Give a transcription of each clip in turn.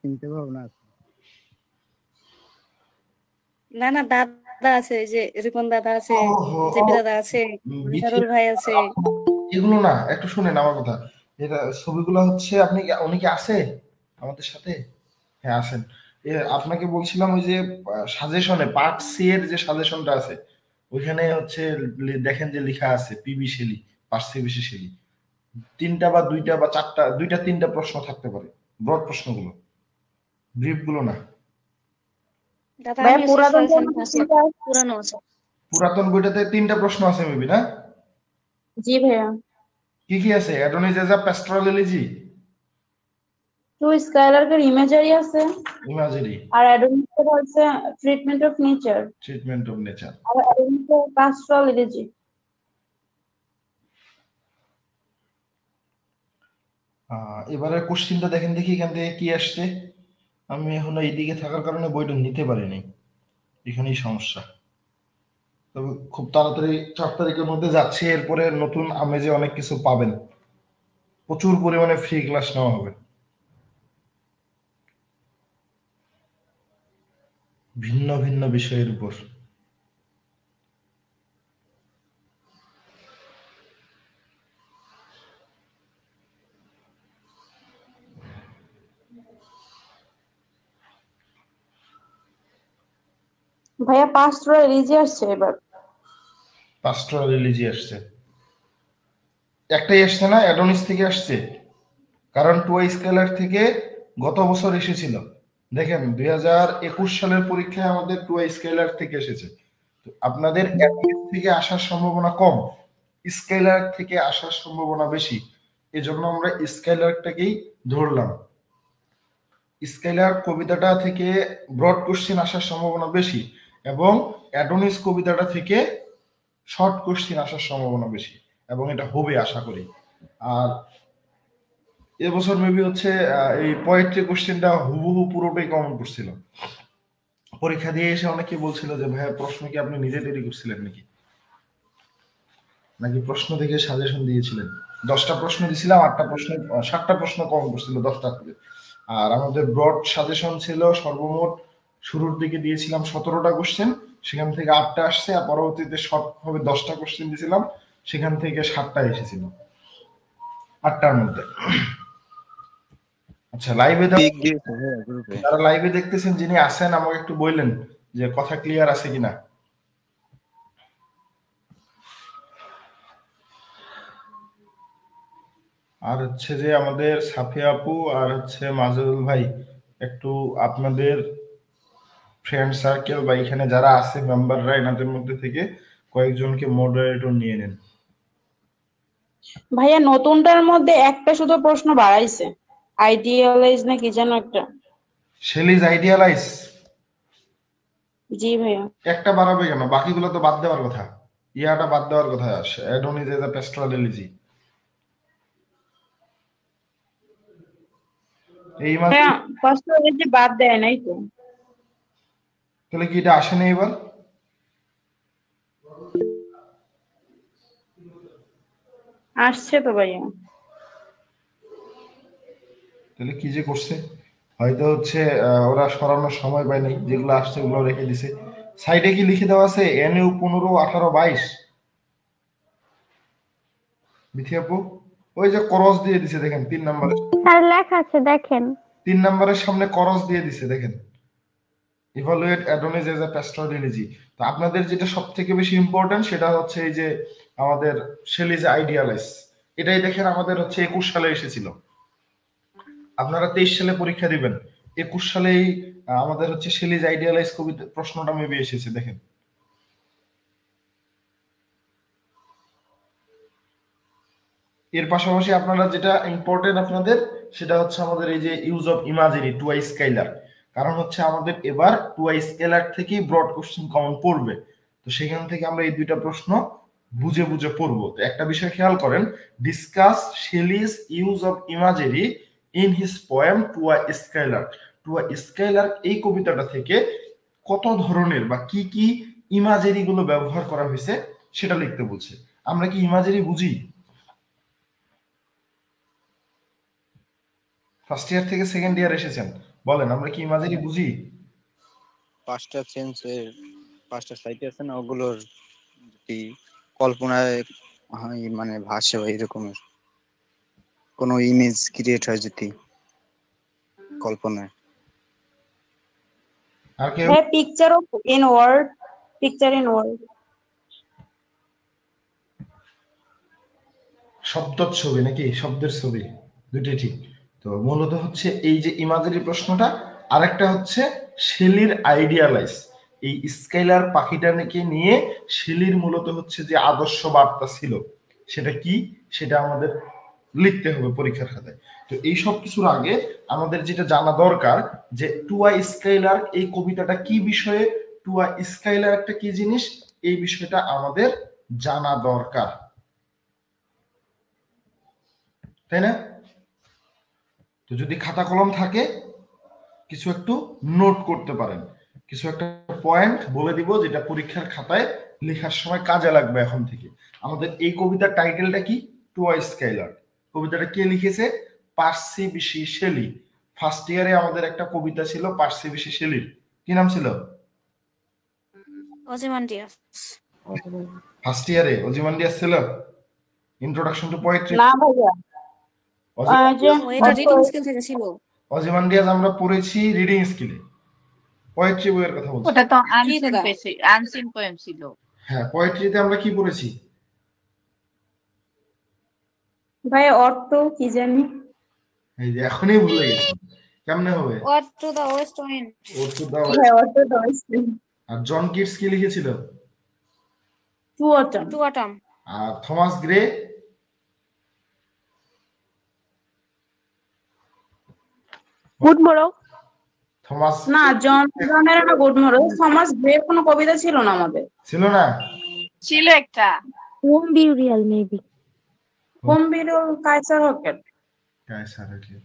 চিনতে পারবো না। না না, দাদা আছে, এই যে রিপন দাদা আছে, জেপি দাদা আছে, মনিরুল ভাই আছে। এগুলো না, একটু শুনেন আমার কথা। এটা ছবিগুলো হচ্ছে উনি কি আছে আমাদের সাথে? হ্যাঁ আছেন। আপনাকে বলছিলাম ওই যে সাজেশনে পার্ট সি এর যে সাজেশনটা আছে ওইখানে হচ্ছে দেখেন যে লেখা আছে পিবি শেলি, পার্সিবিসি শেলি। তিনটা বা দুইটা বা চারটা, দুইটা তিনটা প্রশ্ন থাকতে পারে, ব্রড প্রশ্নগুলো, ব্রিফ গুলো না। দাদা আমি পুরানো আছে। পুরাতন বইটাতে তিনটা প্রশ্ন আছে মেবি, না? জি ভাইয়া। কি কি আছে? অ্যাডোনিজেজা প্যাস্টোরাল এলিজি, টু স্কাইলার্কের ইমেজারি আছে, ইমাজিরি, আর অ্যাডোনিসের হচ্ছে treatment of nature, treatment of nature, আর অ্যাডোনিসের পাস্ট্রাল এলিজি। এবারে কোশ্চিনটা দেখেন দেখি এখান থেকে কি আসছে। আমি এখনো এইদিকে থাকার কারণে বইটা নিতে পারিনি, এখানেই সমস্যা। তবে খুব তাড়াতাড়ি 4 তারিখের মধ্যে যাচ্ছে, এরপরে নতুন আমেজে অনেক কিছু পাবেন, প্রচুর পরিমাণে ফ্রি ক্লাস নেওয়া হবে ভিন্ন ভিন্ন বিষয়ের উপর। ভাইয়া পাস্ট্রাল এলিজি আসছে এবার। পাস্টোরাল এলিজি আসছে, একটাই আসছে না, অ্যাডোনিস থেকে আসছে। কারণ টুয়াই স্কেলার থেকে গত বছর এসেছিল, দেখেন 2021 সালের পরীক্ষায় আমাদের টুয়াই স্কেলার থেকে এসেছে। তো আপনাদের অ্যাডোনিস থেকে আসার সম্ভাবনা কম, স্কেলার থেকে আসার সম্ভাবনা বেশি, এজন্য আমরা স্কেলারটাকেই ধরলাম। স্কেলার কবিতাটা থেকে ব্রড কোশ্চেন আসার সম্ভাবনা বেশি, এবং অ্যাডোনিস কবিতাটা থেকে শর্ট কোশ্চেন আসার সম্ভাবনা বেশি, এবং এটা হবে আশা করি। আর এবছর মেবি হচ্ছে এই পোয়েট্রি কোশ্চেনটা হুবহু পুরোটাই কমন করছিল। পরীক্ষা দিয়ে এসে অনেকে বলছিল যে ভাইয়া প্রশ্ন কি আপনি নিজে তৈরি করছিলেন নাকি প্রশ্ন দেখে সাজেশন দিয়েছিলেন। 10টা প্রশ্ন দিছিলাম, 8টা প্রশ্ন 7টা প্রশ্ন কমন করছিল 10টা থেকে। আর আমাদের ব্রড সাজেশন ছিল সর্বমোট, শুরুর দিকে দিয়েছিলাম 17টা কোশ্চেন, সেখান থেকে 8টা আসছে, আর পরবর্তীতে শর্ট ভাবে 10টা কোশ্চেন দিয়েছিলাম, সেখান থেকে 7টা এসেছিল 8টার মধ্যে। আচ্ছা, যারা লাইভে দেখতেছেন, যিনি আছেন আমাকে একটু বললেন যে কথা ক্লিয়ার আছে কিনা। আর হচ্ছে যে আমাদের সাফিয়া আপু আর হচ্ছে মাজুল ভাই, একটু আপনাদের ফ্রেন্ড সার্কেল বা এখানে যারা আছে মেম্বাররা, এনাদের মধ্যে থেকে কয়েকজনকে মডারেটর নিয়ে নেন। ভাইয়া নতুনটার মধ্যে একটা শুধু প্রশ্ন বাড়াইছে, আইডিয়ালাইজ না কি যেন একটা। শেলিজ আইডিয়ালাইজ? জি ভাইয়া। একটা বাড়াবে কেন? বাকিগুলো তো বাদ দেওয়ার কথা, ইয়াটা বাদ দেওয়ার কথা। Adonis as a pastoral elegy এই মাসে পাস্ট্রাল এলিজি বাদ দেয় নাই তো। তাহলে কি এটা আসে না এবার? আসছে তো ভাইয়া। তাহলে কি যে করছে, হয়তো হচ্ছে ওরা সরানোর সময় পায় নাই, যেগুলো আসছে ওগুলো রেখে দিছে। সাইডে কি লিখে দেওয়া আছে এনইউ 15, 18, 22? বিথি আপু ওই যে করস দিয়ে দিছে দেখেন 3 নম্বরে, স্যার লেখা আছে দেখেন, 3 নম্বরের সামনে করস দিয়ে দিছে দেখেন, evaluate Adonis as a pastoral elegy. তো আপনাদের যেটা সবথেকে বেশি ইম্পর্টেন্ট সেটা হচ্ছে এই যে আমাদের শেলিজ আইডিয়ালাইজ, এটাই দেখেন আমাদের হচ্ছে 21 সালে এসেছিল। আপনারা 23 সালে পরীক্ষা দিবেন, 21 সালেই আমাদের হচ্ছে শেলিজ আইডিয়ালাইজ কবিতা প্রশ্নটা মেবি এসেছে দেখেন। এর পাশাপাশি আপনারা যেটা ইম্পর্টেন্ট আপনাদের, সেটা হচ্ছে আমাদের এই যে ইউজ অফ ইমাজিরি টুয়াই স্কেলার। কারণ হচ্ছে আমাদের এবার টুয়াই স্কেলার থেকেই ব্রড কোশ্চেন কমন পড়বে, তো সেখান থেকে আমরা এই দুইটা প্রশ্ন বুঝে বুঝে পড়বো। তো একটা বিষয় খেয়াল করেন, discuss Shelley's use of imagery in his poem to a skylark. To a skylark এই কবিতাটা থেকে কত ধরনের বা কি কি ইমাজেরি গুলো ব্যবহার করা হয়েছে সেটা লিখতে বলছে। আমরা কি ইমাজেরি বুঝি? ফার্স্ট ইয়ার থেকে সেকেন্ড ইয়ার এসেছেন, বলেন আমরা কি ইমাজিনি বুঝি? 5টা সেন্সের 5টা সাইট আছে না, ওগুলোর যদি কল্পনায় হয় মানে ভাসে হয় এরকমের কোনো ইমেজ ক্রিয়েট হয় যদি কল্পনায়। আর কেউ? হ্যাঁ, picture in word, picture in word. শব্দের ছবি নাকি শব্দের ছবি, দুটোই ঠিক। তো মূলত হচ্ছে এই যে ইমাজিনি প্রশ্নটা, আরেকটা হচ্ছে শেলির আইডিয়ালাইজ। এই স্কাইলার পাখিটাকে নিয়ে শেলির মূলত হচ্ছে যে আদর্শ বার্তা ছিল, সেটা কি সেটা আমাদের লিখতে হবে পরীক্ষার খাতায়। তো এই সব কিছুর আগে আমাদের যেটা জানা দরকার যে টুয়া স্কাইলার এই কবিতাটা কি বিষয়ে, টুয়া স্কাইলার একটা কি জিনিস, এই বিষয়টা আমাদের জানা দরকার, তাই না? তো যদি খাতা কলম থাকে কিছু একটু নোট করতে পারেন, কিছু একটা পয়েন্ট বলে দিব যেটা পরীক্ষার খাতায় লেখার সময় কাজে লাগবে এখন থেকে। আমাদের এই কবিতার টাইটেলটা কি? টুয়া স্কাইলার। কবিতাটা কে লিখেছে? পার্সি বিশি শেলি। ফার্স্ট ইয়ারে আমাদের একটা কবিতা ছিল পার্সি বিশি শেলির, কি নাম ছিল? ওজিমান্ডিয়াস। ফার্স্ট ইয়ারে ওজিমান্ডিয়াস ছিল। Introduction to poetry. না ভাইয়া, এটা রিডিং স্কিল থেকে ছিল। ওজিমান্ডিয়াস আমরা পড়েছি রিডিং স্কিলে, পোয়েট্রি বইয়ের কথা বলছি। ওটা তো আনসিন পোয়েম ছিল। হ্যাঁ, পোয়েট্রিতে আমরা কি পড়েছি? ভাই অর্থ কি জানি, এই যে এখনই ভুলে গেছি, কেমনে হবে? What to the west wind? What to the হ্যাঁ অর্থ দশটি, আর জন কিটস কি লিখেছিল? To autumn. To autumn. আর Thomas Gray? Good morning. Thomas না, জনের না গুড মর্নিং। থমাস গ্রের কোনো কবিতা ছিল না আমাদের। ছিল না? ছিল একটা, home burial maybe. Home burial কাইসার হকেট। কাইসার হকেট।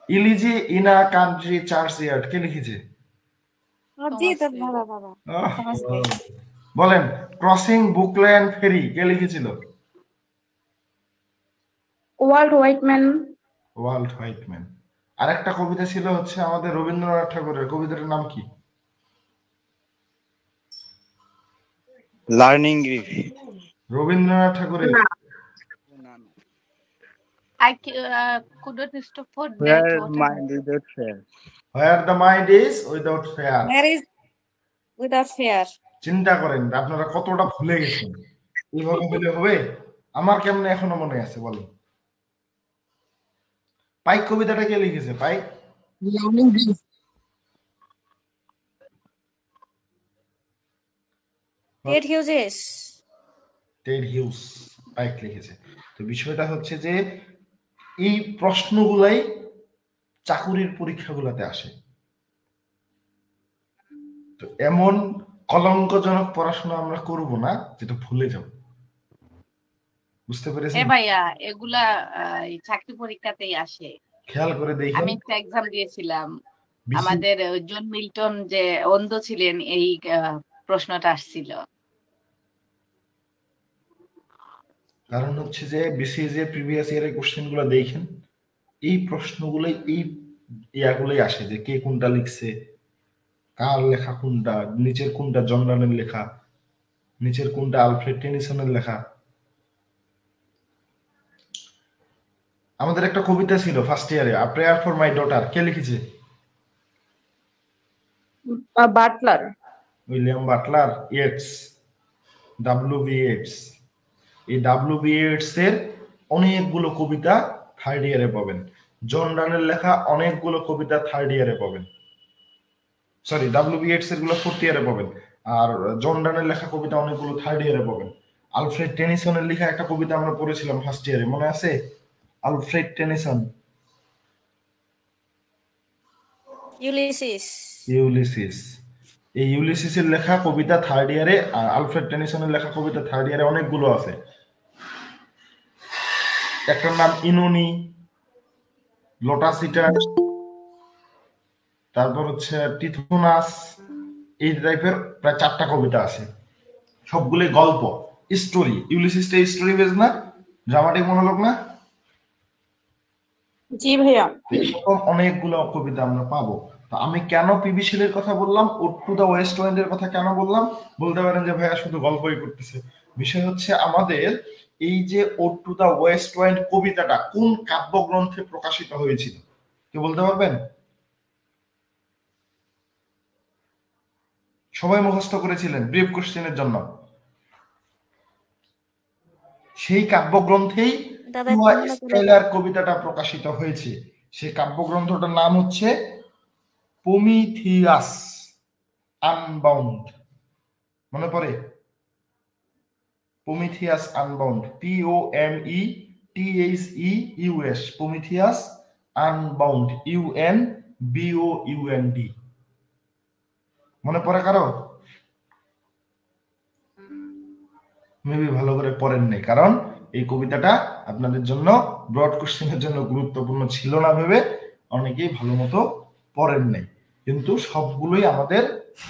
Elegy in a country churchyard কে লিখেছে? জি তো বাবা। Thomas Gray. বলেন ক্রসিং বুকল্যান্ড ফেরি কে লিখেছিল? Walt Whitman. Walt Whitman. আরেকটা কবিতা ছিল হচ্ছে আমাদের রবীন্দ্রনাথ ঠাকুরের, কবিতাটার নাম কি? Learning grief. রবীন্দ্রনাথ ঠাকুরের I couldn't stop for that. Where mind is that fair. Where the mind is without fear. Where is without fear? চিন্তা করেন আপনারা কতটা ভুলে গেছেন, এইভাবে হলে হবে? আমার কেমনে এখনো মনে আছে বলেন। পাইক কবিতাটা কে লিখেছে? পাইক টেড হিউজেস। টেড হিউজ পাইক লিখেছে। তো বিষয়টা হচ্ছে যে এই প্রশ্নগুলাই চাকুরির পরীক্ষাগুলোতে আসে। তো এমন কলঙ্কজনক পড়াশোনা আমরা করব না যেটা ভুলে যাব, বুঝতে পেরেছেন? ভাইয়া এগুলা এই চাকরি পরীক্ষাতেই আসে, খেয়াল করে দেখুন। আমি একটা এক্সাম দিয়েছিলাম, আমাদের জন মিল্টন যে অন্ধ ছিলেন এই প্রশ্নটা আসছিল। কারণ হচ্ছে যে বিসিএস এর প্রিভিয়াস ইয়ারের কোশ্চেনগুলো দেখেন, এই প্রশ্নগুলোই এই ইয়াগুলোই আসে যে কে কোনটা লিখছে, কার লেখা কোনটা, নিচের কোনটা জন রানের লেখা, নিচের কোনটা আলফ্রেড টেনিসনের লেখা। আমাদের একটা কবিতা ছিল ফার্স্ট ইয়ারে, a prayer for my daughter, কে লিখেছে? Butler. William Butler Yeats, W B. Yeats. এই ডাব্লিউ.বি. ইয়েটস এর অনেকগুলো কবিতা থার্ড ইয়ারে পাবেন। জন রানের লেখা অনেকগুলো কবিতা থার্ড ইয়ারে পাবেন, সরি ডাব্লিউ.বি. ইয়েটস এর গুলো ফোর্থ ইয়ারে পাবেন, আর জন রানের লেখা কবিতা অনেকগুলো থার্ড ইয়ারে পাবেন। আলফ্রেড টেনিসনের লেখা একটা কবিতা আমরা পড়েছিলাম ফার্স্ট ইয়ারে, মনে আছে? Alfred Tennyson, Ulysses. ইউলিসিস। এই ইউলিসিসের লেখা কবিতা থার্ড ইয়ারে, আর আলফ্রেড টেনিসনের লেখা কবিতা থার্ড ইয়ারে অনেকগুলো আছে। একটার নাম ইনুনি, লোটাসিটাস, তারপর হচ্ছে টিথোনাস, এই টাইপের প্রায় 4টা কবিতা আছে। সবগুলোই গল্প, স্টোরি। ইউলিসিসটা স্টোরি বেস না, ড্রামাটিক মনোলগ না? জি ভাইয়া। এরকম অনেকগুলো কবিতা আমরা পাবো। তো আমি কেন পিবি শেলের কথা বললাম, ওড টু দা ওয়েস্ট ওয়েন্ডের কথা কেন বললাম, বলতে পারেন যে ভাইয়া শুধু গল্পই করতেছে। বিষয় হচ্ছে আমাদের এই যে ode to the west wind কবিতাটা কোন কাব্যগ্রন্থে প্রকাশিত হয়েছিল, কে বলতে পারবেন? সবাই মুখস্থ করেছিলেন ব্রিফ কোশ্চেনের জন্য। সেই কাব্যগ্রন্থেই দাদা টুয়া একটু মনে করে স্কাইলার কবিতাটা প্রকাশিত হয়েছে। সেই কাব্যগ্রন্থটার নাম হচ্ছে প্রমিথিয়াস আনবাউন্ড। মনে পড়ে? প্রমিথিয়াস আনবাউন্ড, POMETHEUS, প্রমিথিয়াস আনবাউন্ড, UNBOUND। মনে পড়ে কারো? মেবি ভালো করে পড়েন নাই, কারণ এই কবিতাটা আপনাদের জন্য ব্রড কোশ্চেনের জন্য গুরুত্বপূর্ণ ছিল না ভেবে অনেকেই ভালো মতো পড়েন নাই, কিন্তু সবগুলোই আমাদের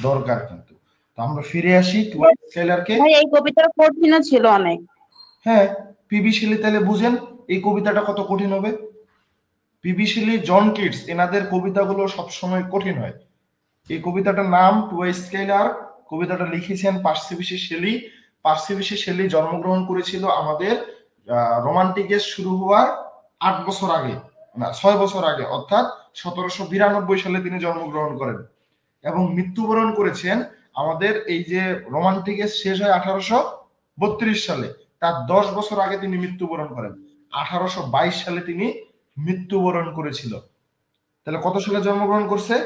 দরকার। কিন্তু তো আমরা ফিরে আসি টুয়া স্কাইলারকে। ভাই এই কবিতাটা কঠিনও ছিল অনেক। হ্যাঁ, পিবি শেলি তাহলে বুঝেন এই কবিতাটা কত কঠিন হবে। পিবি শেলি, জন কিটস, এনাদের কবিতাগুলো সবসময় কঠিন হয়। এই কবিতাটার নাম টুয়া স্কাইলার। কবিতাটা লিখেছেন পার্সি বিশি শেলি। পার্সি বিশি শেলি জন্মগ্রহণ করেছিল আমাদের রোমান্টিকের শুরু হওয়ার 8 বছর আগে, না 6 বছর আগে, অর্থাৎ 1792 সালে তিনি জন্মগ্রহণ করেন এবং মৃত্যুবরণ করেছেন আমাদের এই যে রোমান্টিকের শেষ হয় 1832 সালে, তার 10 বছর আগে তিনি মৃত্যুবরণ করেন। 1822 সালে তিনি মৃত্যুবরণ করেছিল। তাহলে কত সালে জন্মগ্রহণ করছে?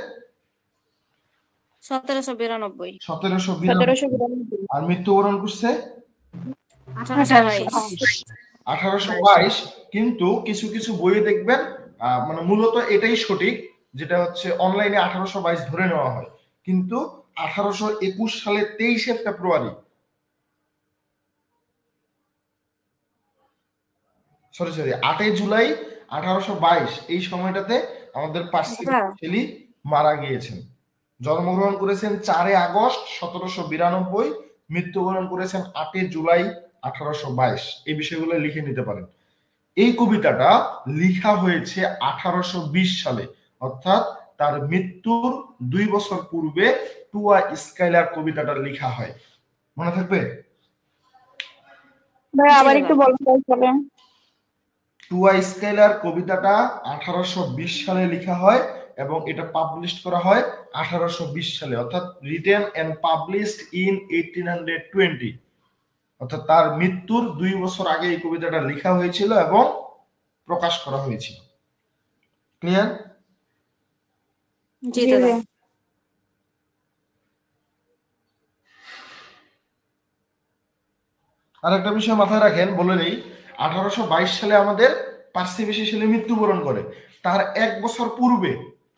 1792। 1792। আর মৃত্যুবরণ করছে 1822। 1822। কিন্তু কিছু কিছু বইয়ে দেখবেন মানে মূলত এটাই সঠিক, যেটা হচ্ছে অনলাইনে 1822 ধরে নেওয়া হয়, কিন্তু 1821 সালে 23শে ফেব্রুয়ারি, সরি 8 জুলাই 1822, এই সময়টাতে আমাদের পার্সি শেলি মারা গিয়েছেন। জন্মগ্রহণ করেছেন 4 আগস্ট 1792, মৃত্যুবরণ করেছেন 8 জুলাই 1822। এই বিষয়গুলো লিখে নিতে পারেন। এই কবিতাটা লেখা হয়েছে 1820 সালে, অর্থাৎ তার মৃত্যুর 2 বছর পূর্বে টুয়া স্কাইলার কবিতাটা লেখা হয়। মনে থাকবে? ভাই আবার একটু বলুন। টুয়া স্কাইলার কবিতাটা 1820 সালে লেখা হয় এবং এটা পাবলিশ করা হয় 1820 সালে, অর্থাৎ রিটেন এন্ড পাবলিশড ইন 1820, অর্থাৎ তার মৃত্যুর 2 বছর আগে এই কবিতাটা লেখা হয়েছিল এবং প্রকাশ করা হয়েছিল। ক্লিয়ার? জি দাদা। আর একটা বিষয় মাথায় রাখেন, বলে নেই, 1822 সালে আমাদের পার্সি বিশি শেলি মৃত্যুবরণ করে। তার 1 বছর পূর্বে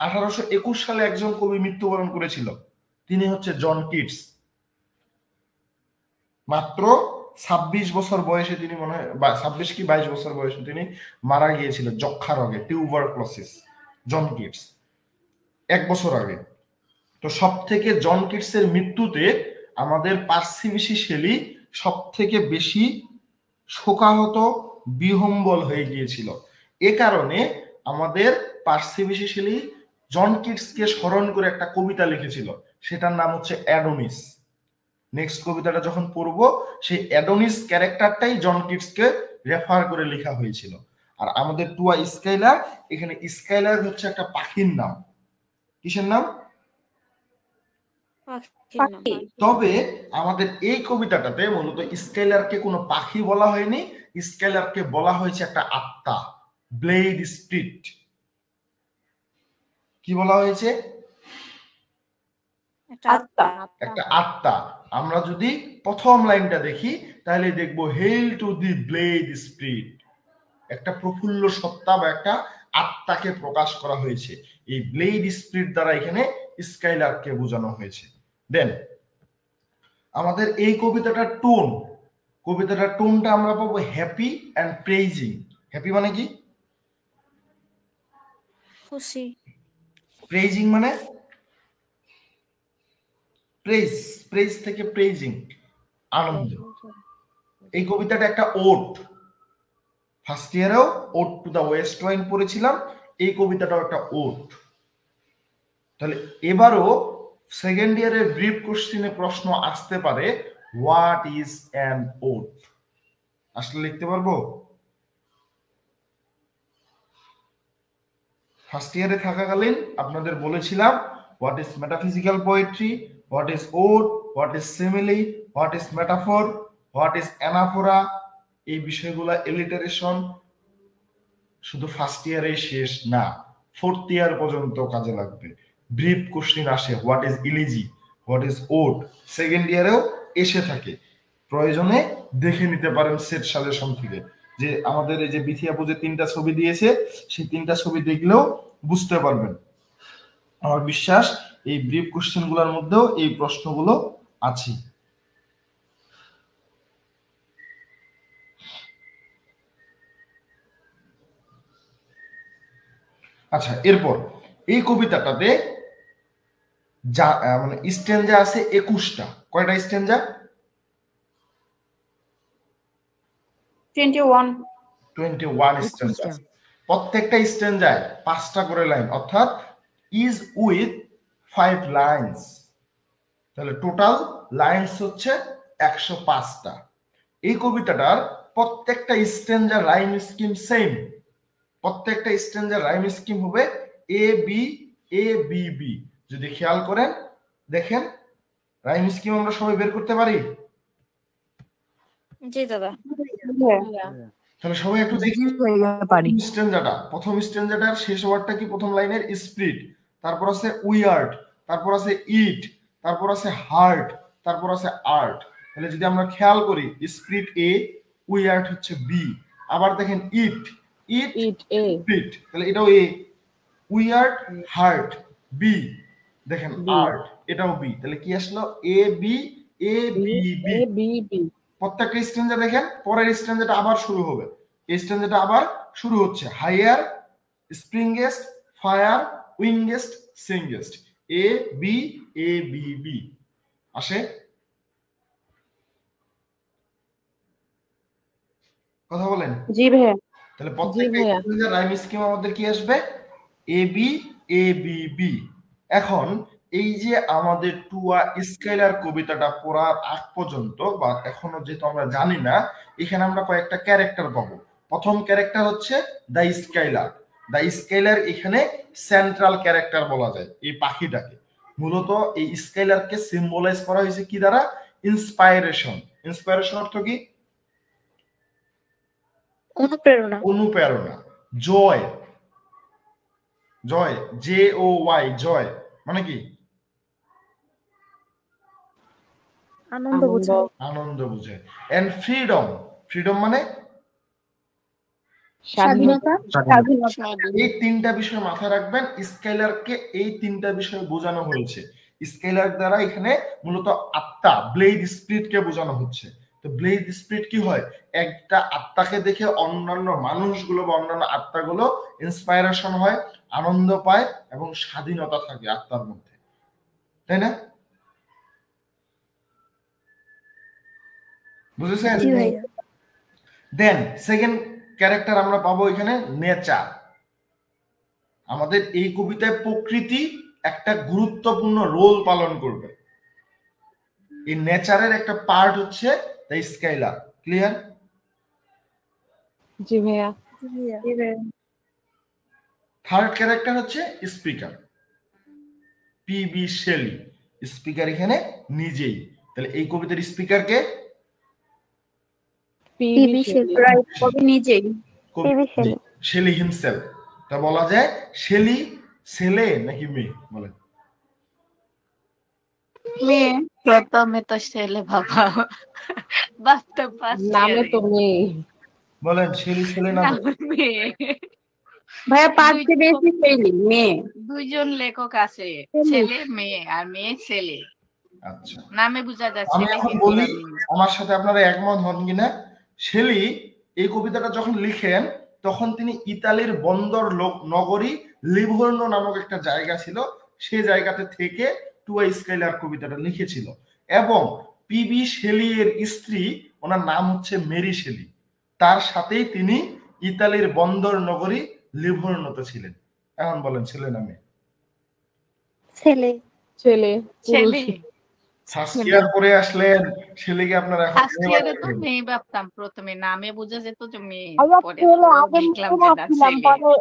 1821 সালে একজন কবি মৃত্যুবরণ করেছিল, তিনি হচ্ছে জন কিটস। মাত্র 26 বছর বয়সে তিনি, মনে হয় 26 কি 22 বছর বয়সে তিনি মারা গিয়েছিল যক্ষা রোগে, টিউবারক্লোসিস, জন কিটস, 1 বছর আগে। তো সব থেকে জন কিটসের মৃত্যুতে আমাদের পার্সি বিশি শেলি সব থেকে বেশি শোকাহত, বিহম্বল হয়ে গিয়েছিল। এ কারণে আমাদের পার্সি বিশি শেলি জন কিটসকে স্মরণ করে একটা কবিতা লিখেছিল, সেটার নাম হচ্ছে অ্যাডোনিস। নেক্সট কবিতাটা যখন পড়বো, সেই অ্যাডোনিস ক্যারেক্টারটাই জন কিটসকে রেফার করে লেখা হয়েছিল। আর আমাদের টুয়া স্কাইলার, এখানে স্কাইলার হচ্ছে একটা পাখির নাম। কিসের নাম? তবে আমাদের এই কবিতাটাতে মূলত স্কাইলারকে কোনো পাখি বলা হয়নি, স্কাইলারকে বলা হয়েছে একটা আত্মা, ব্লেড স্পিরিট। কি বলা হয়েছে? একটা আত্মা। আমরা যদি প্রথম লাইনটা দেখি তাহলে দেখবো হেল টু দি ব্লেড স্পিরিট, একটা প্রফুল্ল সত্তা বা একটা আত্মাকে প্রকাশ করা হয়েছে। এই ব্লেড স্পিরিট দ্বারা এখানে স্কাইলারকে বোঝানো হয়েছে। দেন আমাদের এই কবিতাটার টোনটা আমরা পাবো হ্যাপি এন্ড প্রেইজিং। হ্যাপি মানে কি? খুশি। প্রেইজিং মানে প্রেইজ থেকে প্রেইজিং, আনন্দ। এই কবিতাটা একটা ওড, ফার্স্ট ইয়ারেও ode to the west wind পড়েছিলাম, এই কবিতাটাও একটা ওড। তাহলে এবারও সেকেন্ড ইয়ারের ব্রিফ কোশ্চেনে প্রশ্ন আসতে পারে, হোয়াট ইজ অ্যান ওড? আসলে লিখতে পারবো? ফার্স্ট ইয়ারে থাকাকালীন আপনাদের বলেছিলাম what is metaphysical poetry, what is ode, what is simile, what is metaphor, what is anaphora. এই বিষয়গুলো এলিটারেশন শুধু ফার্স্ট ইয়ারে শেষ না, ফোর্থ ইয়ার পর্যন্ত কাজে লাগবে। ব্রিফ কোশ্চেন আসে, what is elegy, what is ode, second ইয়ারেও এসে থাকে। প্রয়োজনে দেখে নিতে পারেন সেট সাজেশন থেকে, যে আমাদের এই যে বিথি আপু যে 3টা ছবি দিয়েছে, সেই 3টা ছবি দেখলেও বুঝতে পারবেন। আমার বিশ্বাস এই ব্রিফ কোশ্চেন গুলোর মধ্যেও এই প্রশ্নগুলো আছে। আচ্ছা, এরপর এই কবিতাটাতে যা মানে স্ট্যান্জা আছে 21টা। কয়টা স্ট্যান্জা? 21 স্ট্যান্জা। প্রত্যেকটা স্ট্যান্জায় 5টা করে লাইন, অর্থাৎ ইজ উইথ 5 লাইনস। তাহলে টোটাল লাইনস হচ্ছে 105টা। এই কবিতাটার প্রত্যেকটা স্ট্যান্জার রাইম স্কিম সেম। প্রত্যেকটা স্ট্যান্জার রাইম স্কিম হবে A B A B B. যদি খেয়াল করেন দেখেন, রাইম স্কিম আমরা সবাই বের করতে পারি? জি দাদা। তাহলে সবাই একটু দেখি স্ট্যান্জাটা। প্রথম স্ট্যান্জাটার শেষ ওয়ার্ডটা কি? প্রথম লাইনের স্প্রিট, তারপর আছে উইয়ার্ড, তারপর আছে ইট, তারপর আছে হার্ট, তারপর আছে আর্ট। তাহলে যদি আমরা খেয়াল করি, স্প্রিট এ, উইয়ার্ড হচ্ছে বি, আবার দেখেন ইট, ইট এ, স্প্রিট, তাহলে এটাও এ, উইয়ার্ড হার্ট বি, দেখেন আর্ট এটাও বি। তাহলে কি আসলো? A B A B B. প্রত্যেকটা স্ট্যান্জা দেখেন, পরের স্ট্যান্জাটা আবার শুরু হবে। এই স্ট্যান্জাটা আবার শুরু হচ্ছে hire, স্প্রিংগেস্ট, fire, উইংগেস্ট, সিঙ্গেস্ট, A B B আসে। কথা বলেন। জি ভাইয়া। তাহলে প্রত্যেকটা স্ট্যান্জার রাইম স্কিম আমাদের কি আসবে? A B B. এখন এই যে আমাদের টুয়া স্কেলার কবিতাটা পড়ার আগ পর্যন্ত বা এখনো যেহেতু আমরা জানি না, এখানে আমরা কয়েকটা ক্যারেক্টার পাবো। প্রথম ক্যারেক্টার হচ্ছে দ্য স্কাইলার। দ্য স্কাইলার এখানে সেন্ট্রাল ক্যারেক্টার বলা যায় এই পাখিটাকে। মূলত এই স্কাইলারকে সিম্বলাইজ করা হয়েছে কি দ্বারা? ইন্সপাইরেশন। ইন্সপাইরেশন অর্থ কি? অনুপ্রেরণা। অনুপ্রেরণা। জয়, জয়, জে ও ওয়াই, জয় মানে কি? আনন্দ বোঝায়। আনন্দ বোঝায়। এন্ড ফ্রিডম, ফ্রিডম মানে স্বাধীনতা। এই 3টা বিষয় মাথায় রাখবেন। স্কেলারকে এই 3টা বিষয় বোঝানো হয়েছে। স্কেলার দ্বারা এখানে মূলত আত্মা, ব্লেড স্পিরিটকে বোঝানো হচ্ছে। তো ব্লেড স্পিরিট কি হয়? একটা আত্মাকে দেখে অন্যান্য মানুষগুলো বা অন্যান্য আত্মাগুলো ইন্সপাইরেশন হয়, আনন্দ পায় এবং স্বাধীনতা থাকে আত্মার মধ্যে, তাই না? বুঝেছেন? দেন সেকেন্ড ক্যারেক্টার আমরা পাবো এখানে নেচার। আমাদের এই কবিতায় প্রকৃতি একটা গুরুত্বপূর্ণ রোল পালন করবে। এই নেচারের একটা পার্ট হচ্ছে দ্য স্কাইলার। ক্লিয়ার? জি ভাইয়া। থার্ড ক্যারেক্টার হচ্ছে speaker, P B Shelley. Speaker এখানে নিজেই। তাহলে এই কবিতার স্পিকার কে? নিজেই, শেলি হিমসেলফ। তা বলা যায় শেলি ছেলে নাকি মেয়ে? বলেন। মেয়ে। প্রথমে তো ছেলে বাবা, বাস্তব নামে তো মেয়ে। বলেন শেলি ছেলে না মেয়ে? ভাইয়া পাঁচটি বেশি ছেলে, মেয়ে। দুইজন লেখক আছে, ছেলে মেয়ে আর মেয়ে ছেলে। আচ্ছা, নামে বোঝা যাচ্ছে। আমি এখন বলি, আমার সাথে আপনারা একমত হন কিনা। শেলি এই কবিতাটা যখন লিখেন তখন তিনি ইতালির বন্দর নগরী লিভোর্নো নামক একটা জায়গা ছিল, সেই জায়গাতে থেকে টুয়া স্কাইলার কবিতাটা লিখেছিল। এবং পিবি শেলি এর স্ত্রী, ওনার নাম হচ্ছে মেরি শেলি, তার সাথেই তিনি ইতালির বন্দর নগরী লিভোর্নোতে ছিলেন? এখন বলেন ছেলে না মেয়ে? ছেলে। ছেলে। ছেলে। ফার্স্ট ইয়ার পরে আসলেন, ছেলেকে আপনারা এখন ফার্স্ট মেয়ে ইয়ারে তো বানাবেন? মেয়ে ভাবতাম, প্রথমে নামে বোঝা যেত যে মেয়ে, আবার পরে ছেলে তো আগে দেখলাম মেয়ে যে না ভাবছিলাম, ছেলে। পরে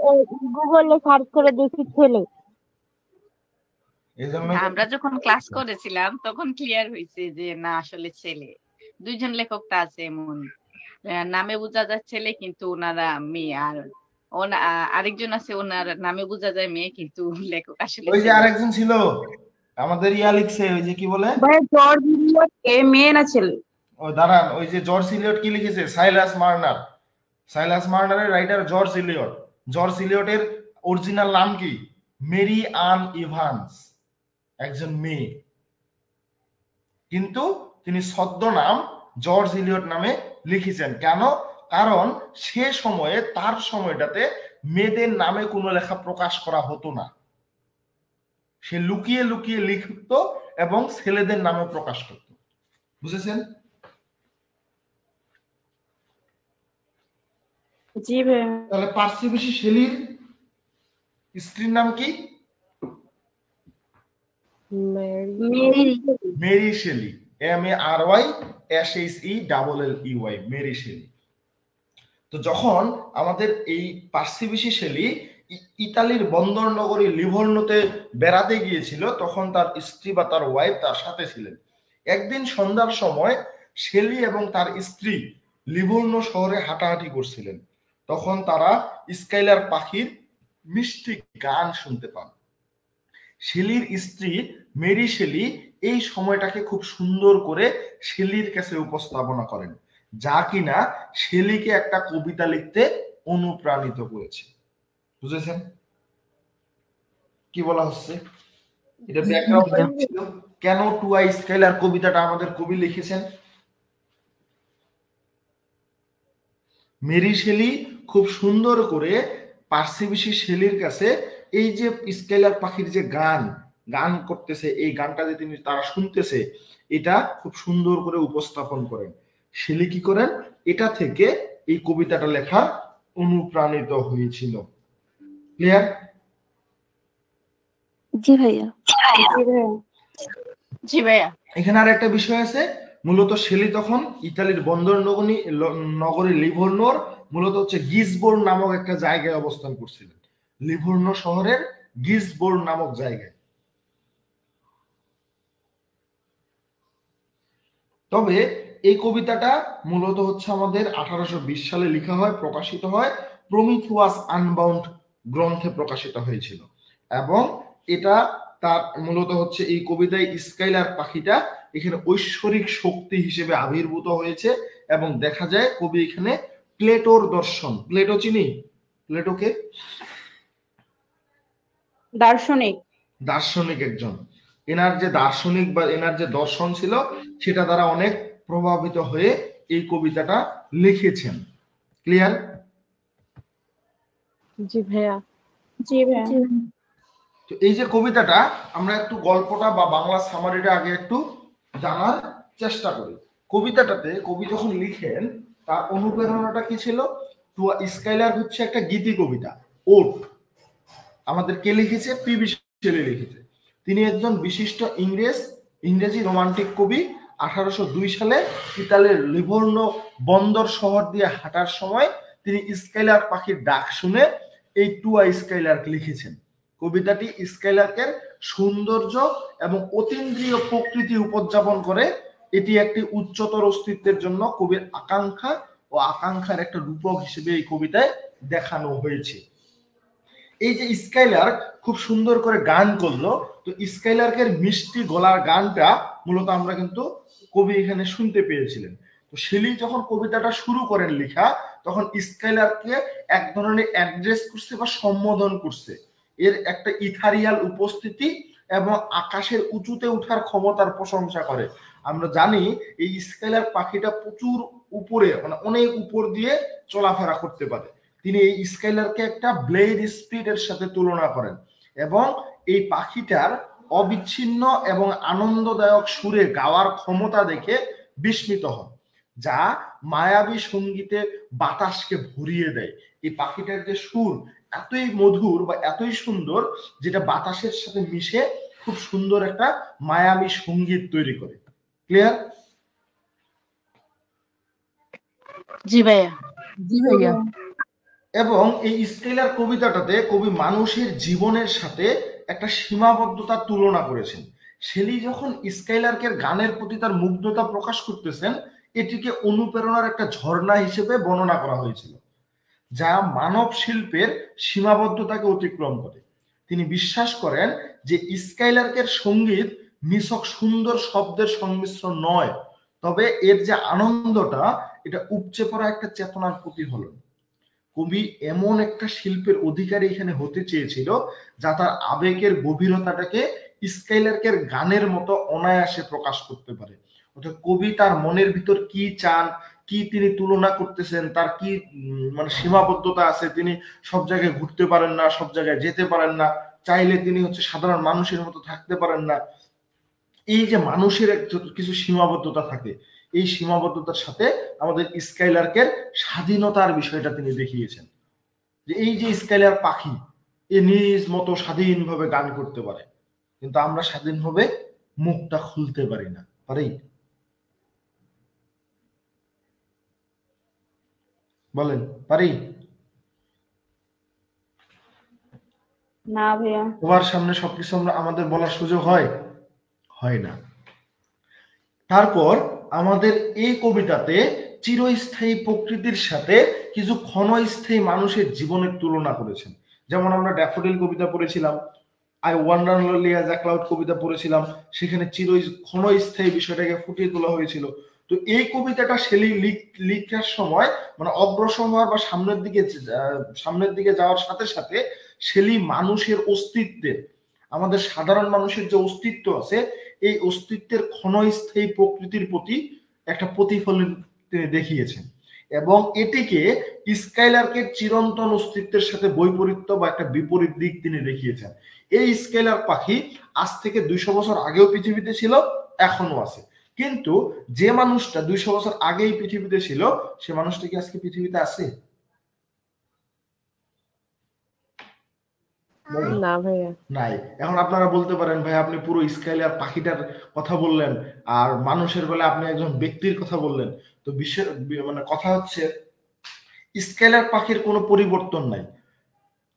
গুগলে সার্চ করে দেখি ছেলে। এই জন্য না, আমরা যখন ক্লাস করেছিলাম তখন ক্লিয়ার হয়েছে যে না আসলে ছেলে। দুইজন লেখক তা আছে এমন, নামে বোঝা যায় ছেলে কিন্তু ওনারা মেয়ে। আর আরেকজন আছে ওনার নামে বোঝা যায় মেয়ে কিন্তু লেখক আসলে ওই যে ছেলে। আরেকজন ছিল আমাদের ইয়া লিখছে, ওই যে কি বলে, ভাই জর্জ ইলিয়ট কে, মেয়ে না ছেলে? ও দাঁড়ান, ওই যে জর্জ ইলিয়ট কি লিখেছে, সাইলাস মার্নার। সাইলাস মার্নারের রাইটার জর্জ ইলিয়ট। জর্জ ইলিয়টের অরিজিনাল নাম কি? মেরি আন ইভান্স, একজন মেয়ে, কিন্তু তিনি ছদ্মনাম জর্জ ইলিয়ট নামে লিখেছেন। কেন? কারণ সে সময়ে, তার সময়টাতে মেয়েদের নামে কোনো লেখা প্রকাশ করা হতো না, সে লুকিয়ে লুকিয়ে লিখত এবং ছেলেদের নামে প্রকাশ করত। বুঝেছেন? জি ভাই। তাহলে পার্সিবিসি শেলির স্ত্রীর নাম কি? Mary Shelley, MERYSHELLEY, Mary Shelley. তো যখন আমাদের এই পার্সিবিসি শেলি ইতালির বন্দর নগরী লিভোর্নোতে বেড়াতে গিয়েছিল, তখন তার স্ত্রী বা তার ওয়াইফ তার সাথে ছিলেন। একদিন সন্ধ্যার সময় শেলি এবং তার স্ত্রী লিভোর্নো শহরে হাঁটাহাঁটি করছিলেন। তখন তারা স্কাইলার পাখির মিষ্টি গান শুনতে পান। শেলির স্ত্রী মেরি শেলি এই সময়টাকে খুব সুন্দর করে শেলির কাছে উপস্থাপনা করেন, যা কিনা শেলিকে একটা কবিতা লিখতে অনুপ্রাণিত করেছে। বুঝেছেন কি বলা হচ্ছে? এটা ব্যাকগ্রাউন্ড ছিল কেন টু আই স্কাইলার কবিতাটা আমাদের কবি লিখেছেন। মেরি শেলি খুব সুন্দর করে পার্সিবিসি শেলির কাছে এই যে স্কাইলার পাখির যে গান করতেছে, এই গানটা যে তারা শুনতেছে, এটা খুব সুন্দর করে উপস্থাপন করেন। শেলি কি করেন? এটা থেকে এই কবিতাটা লেখা অনুপ্রাণিত হয়েছিল। ক্লিয়ার? জি ভাইয়া। জি ভাইয়া। এখানে আর একটা বিষয় আছে, মূলত শেলি তখন ইতালির বন্দর নগরী লিভোর্নোর মূলত হচ্ছে গিসবোর্ন নামক একটা জায়গায় অবস্থান করছিলেন। লিভোর্নো শহরের গিসবোর্ন নামক জায়গায়। তবে এই কবিতাটা মূলত হচ্ছে আমাদের 1820 সালে লেখা হয়, প্রকাশিত হয়, প্রমিথিয়াস আনবাউন্ড গ্রন্থে প্রকাশিত হয়েছিল। এবং এটা তার মূলত হচ্ছে এই কবিতায় স্কাইলার পাখিটা এখানে ঐশ্বরিক শক্তি হিসেবে আবির্ভূত হয়েছে। এবং দেখা যায় কবি এখানে প্লেটোর দর্শন, প্লেটো চিনি? প্লেটোকে দার্শনিক একজন, এনার যে দার্শনিক বা এনার যে দর্শন ছিল সেটা দ্বারা অনেক প্রভাবিত হয়ে এই কবিতাটা লিখেছেন। ক্লিয়ার? জি ভাইয়া। জি ভাইয়া। তো এই যে কবিতাটা, আমরা একটু গল্পটা বা বাংলা সামারিটা আগে একটু জানার চেষ্টা করি। কবিতাটাতে কবি যখন লিখেন তার অনুপ্রেরণাটা কি ছিল? টু স্কাইলার হচ্ছে একটা গীতি কবিতা, ওট। আমাদের কে লিখেছে? পিবি শেলি লিখেছে। তিনি একজন বিশিষ্ট ইংরেজি রোমান্টিক কবি। 1802 সালে ইতালির লিভোর্নো বন্দর শহর দিয়ে হাঁটার সময় তিনি স্কাইলার পাখির ডাক শুনে এই টু আই স্কাইলার লিখেছেন। কবিতাটি স্কাইলার্কের সৌন্দর্য এবং অতীন্দ্রিয় প্রকৃতি উপস্থাপন করে। এটি একটি উচ্চতর অস্তিত্বের জন্য কবির আকাঙ্ক্ষা ও আকাঙ্ক্ষার একটা রূপক হিসেবে এই কবিতায় দেখানো হয়েছে। এই যে স্কাইলার্ক খুব সুন্দর করে গান করলো, তো স্কাইলার্কের মিষ্টি গলার গানটা মূলত আমরা কিন্তু কবি এখানে শুনতে পেয়েছিলেন। তো শেলি যখন কবিতাটা শুরু করেন লেখা, তখন স্কাইলার্ককে এক ধরনের অ্যাড্রেস করছে বা সম্বোধন করছে। এর একটা ইথারিয়াল উপস্থিতি এবং আকাশের উঁচুতে ওঠার ক্ষমতার প্রশংসা করে। আমরা জানি এই স্কাইলার পাখিটা প্রচুর উপরে, মানে অনেক উপর দিয়ে চলাফেরা করতে পারে। তিনি এই স্কাইলারকে একটা ব্লেড স্পিডের সাথে তুলনা করেন এবং এই পাখিটার অবিচ্ছিন্ন এবং আনন্দদায়ক সুরে গাওয়ার ক্ষমতা দেখে বিস্মিত হন। যা মায়াবী সঙ্গীতে বাতাসকে ভরিয়ে দেয়। এই পাখিটার যে সুর এতই মধুর বা এতই সুন্দর, যেটা বাতাসের সাথে মিশে খুব সুন্দর একটা মায়াবী সঙ্গীত তৈরি করে। ক্লিয়ার? জি ভাইয়া। জি ভাইয়া। এবং এই স্কেলার কবিতাটাতে কবি মানুষের জীবনের সাথে একটা সীমাবদ্ধতার তুলনা করেছেন। শেলি যখন স্কাইলার্কের গানের প্রতি তার মুগ্ধতা প্রকাশ করতেছেন, এটিকে অনুপ্রেরণার একটা ঝর্ণা হিসেবে বর্ণনা করা হয়েছিল, যা মানব শিল্পের সীমাবদ্ধতাকে অতিক্রম করে। তিনি বিশ্বাস করেন যে স্কাইলার্কের সঙ্গীত নিছক সুন্দর শব্দের সংমিশ্রণ নয়, তবে এর যে আনন্দটা, এটা উপচে পড়া একটা চেতনার প্রতিফলন। কবি এমন একটা শিল্পের অধিকারী এখানে হতে চেয়েছিল যা তার আবেগের গভীরতাটাকে স্কাইলার্কের গানের মতো অনায়াসে প্রকাশ করতে পারে। অর্থাৎ কবি তার মনের ভিতর কি চান, কি তিনি তুলনা করতেছেন, তার কি মানে সীমাবদ্ধতা আছে, তিনি সব জায়গায় ঘুরতে পারেন না, সব জায়গায় যেতে পারেন না, চাইলে তিনি সাধারণ মানুষের মতো থাকতে পারেন না। এই যে মানুষের কিছু সীমাবদ্ধতা থাকে, এই সীমাবদ্ধতার সাথে আমাদের স্কাইলার্কের স্বাধীনতার বিষয়টা তিনি দেখিয়েছেন, যে এই যে স্কাইলার পাখি, এ নিজ মতো স্বাধীনভাবে গান করতে পারে, কিন্তু আমরা স্বাধীনভাবে মুখটা খুলতে পারি না। পারি? বলেন, পারি? না ভাইয়া। সবার সামনে সবকিছু আমাদের বলার সুযোগ হয়? হয় না। তারপর আমাদের এই কবিতাতে চিরস্থায়ী প্রকৃতির সাথে কিছু ক্ষণস্থায়ী মানুষের জীবনের তুলনা করেছেন। যেমন আমরা ড্যাফোডিল কবিতা পড়েছিলাম, I wander lonely as a cloud কবিতা পড়েছিলাম, সেখানে ক্ষণস্থায়ী বিষয়টাকে ফুটিয়ে তোলা হয়েছিল। তো এই কবিতাটা শেলি লিখার সময় মানে অগ্রসর হওয়ার বা সামনের দিকে যাওয়ার সাথে সাথে শেলি মানুষের অস্তিত্বের, আমাদের সাধারণ মানুষের যে অস্তিত্ব আছে, এই অস্তিত্বের ক্ষণস্থায়ী প্রকৃতির প্রতি একটা প্রতিফলন তিনি দেখিয়েছেন, এবং এটিকে স্কাইলার্কের চিরন্তন অস্তিত্বের সাথে বৈপরীত্য বা একটা বিপরীত দিক তিনি দেখিয়েছেন। এই স্কাইলার পাখি আজ থেকে 200 বছর আগেও পৃথিবীতে ছিল, এখনো আছে, কিন্তু যে মানুষটা 200 বছর আগেই পৃথিবীতে ছিল, সে মানুষটা কি আজকে পৃথিবীতে আছে? না ভাইয়া, নাই। এখন আপনারা বলতে পারেন, ভাই আপনি পুরো স্কাইলার পাখিটার কথা বললেন আর মানুষের বেলা আপনি একজন ব্যক্তির কথা বললেন। তো বিষয় মানে কথা হচ্ছে, স্কাইলার পাখির কোনো পরিবর্তন নাই।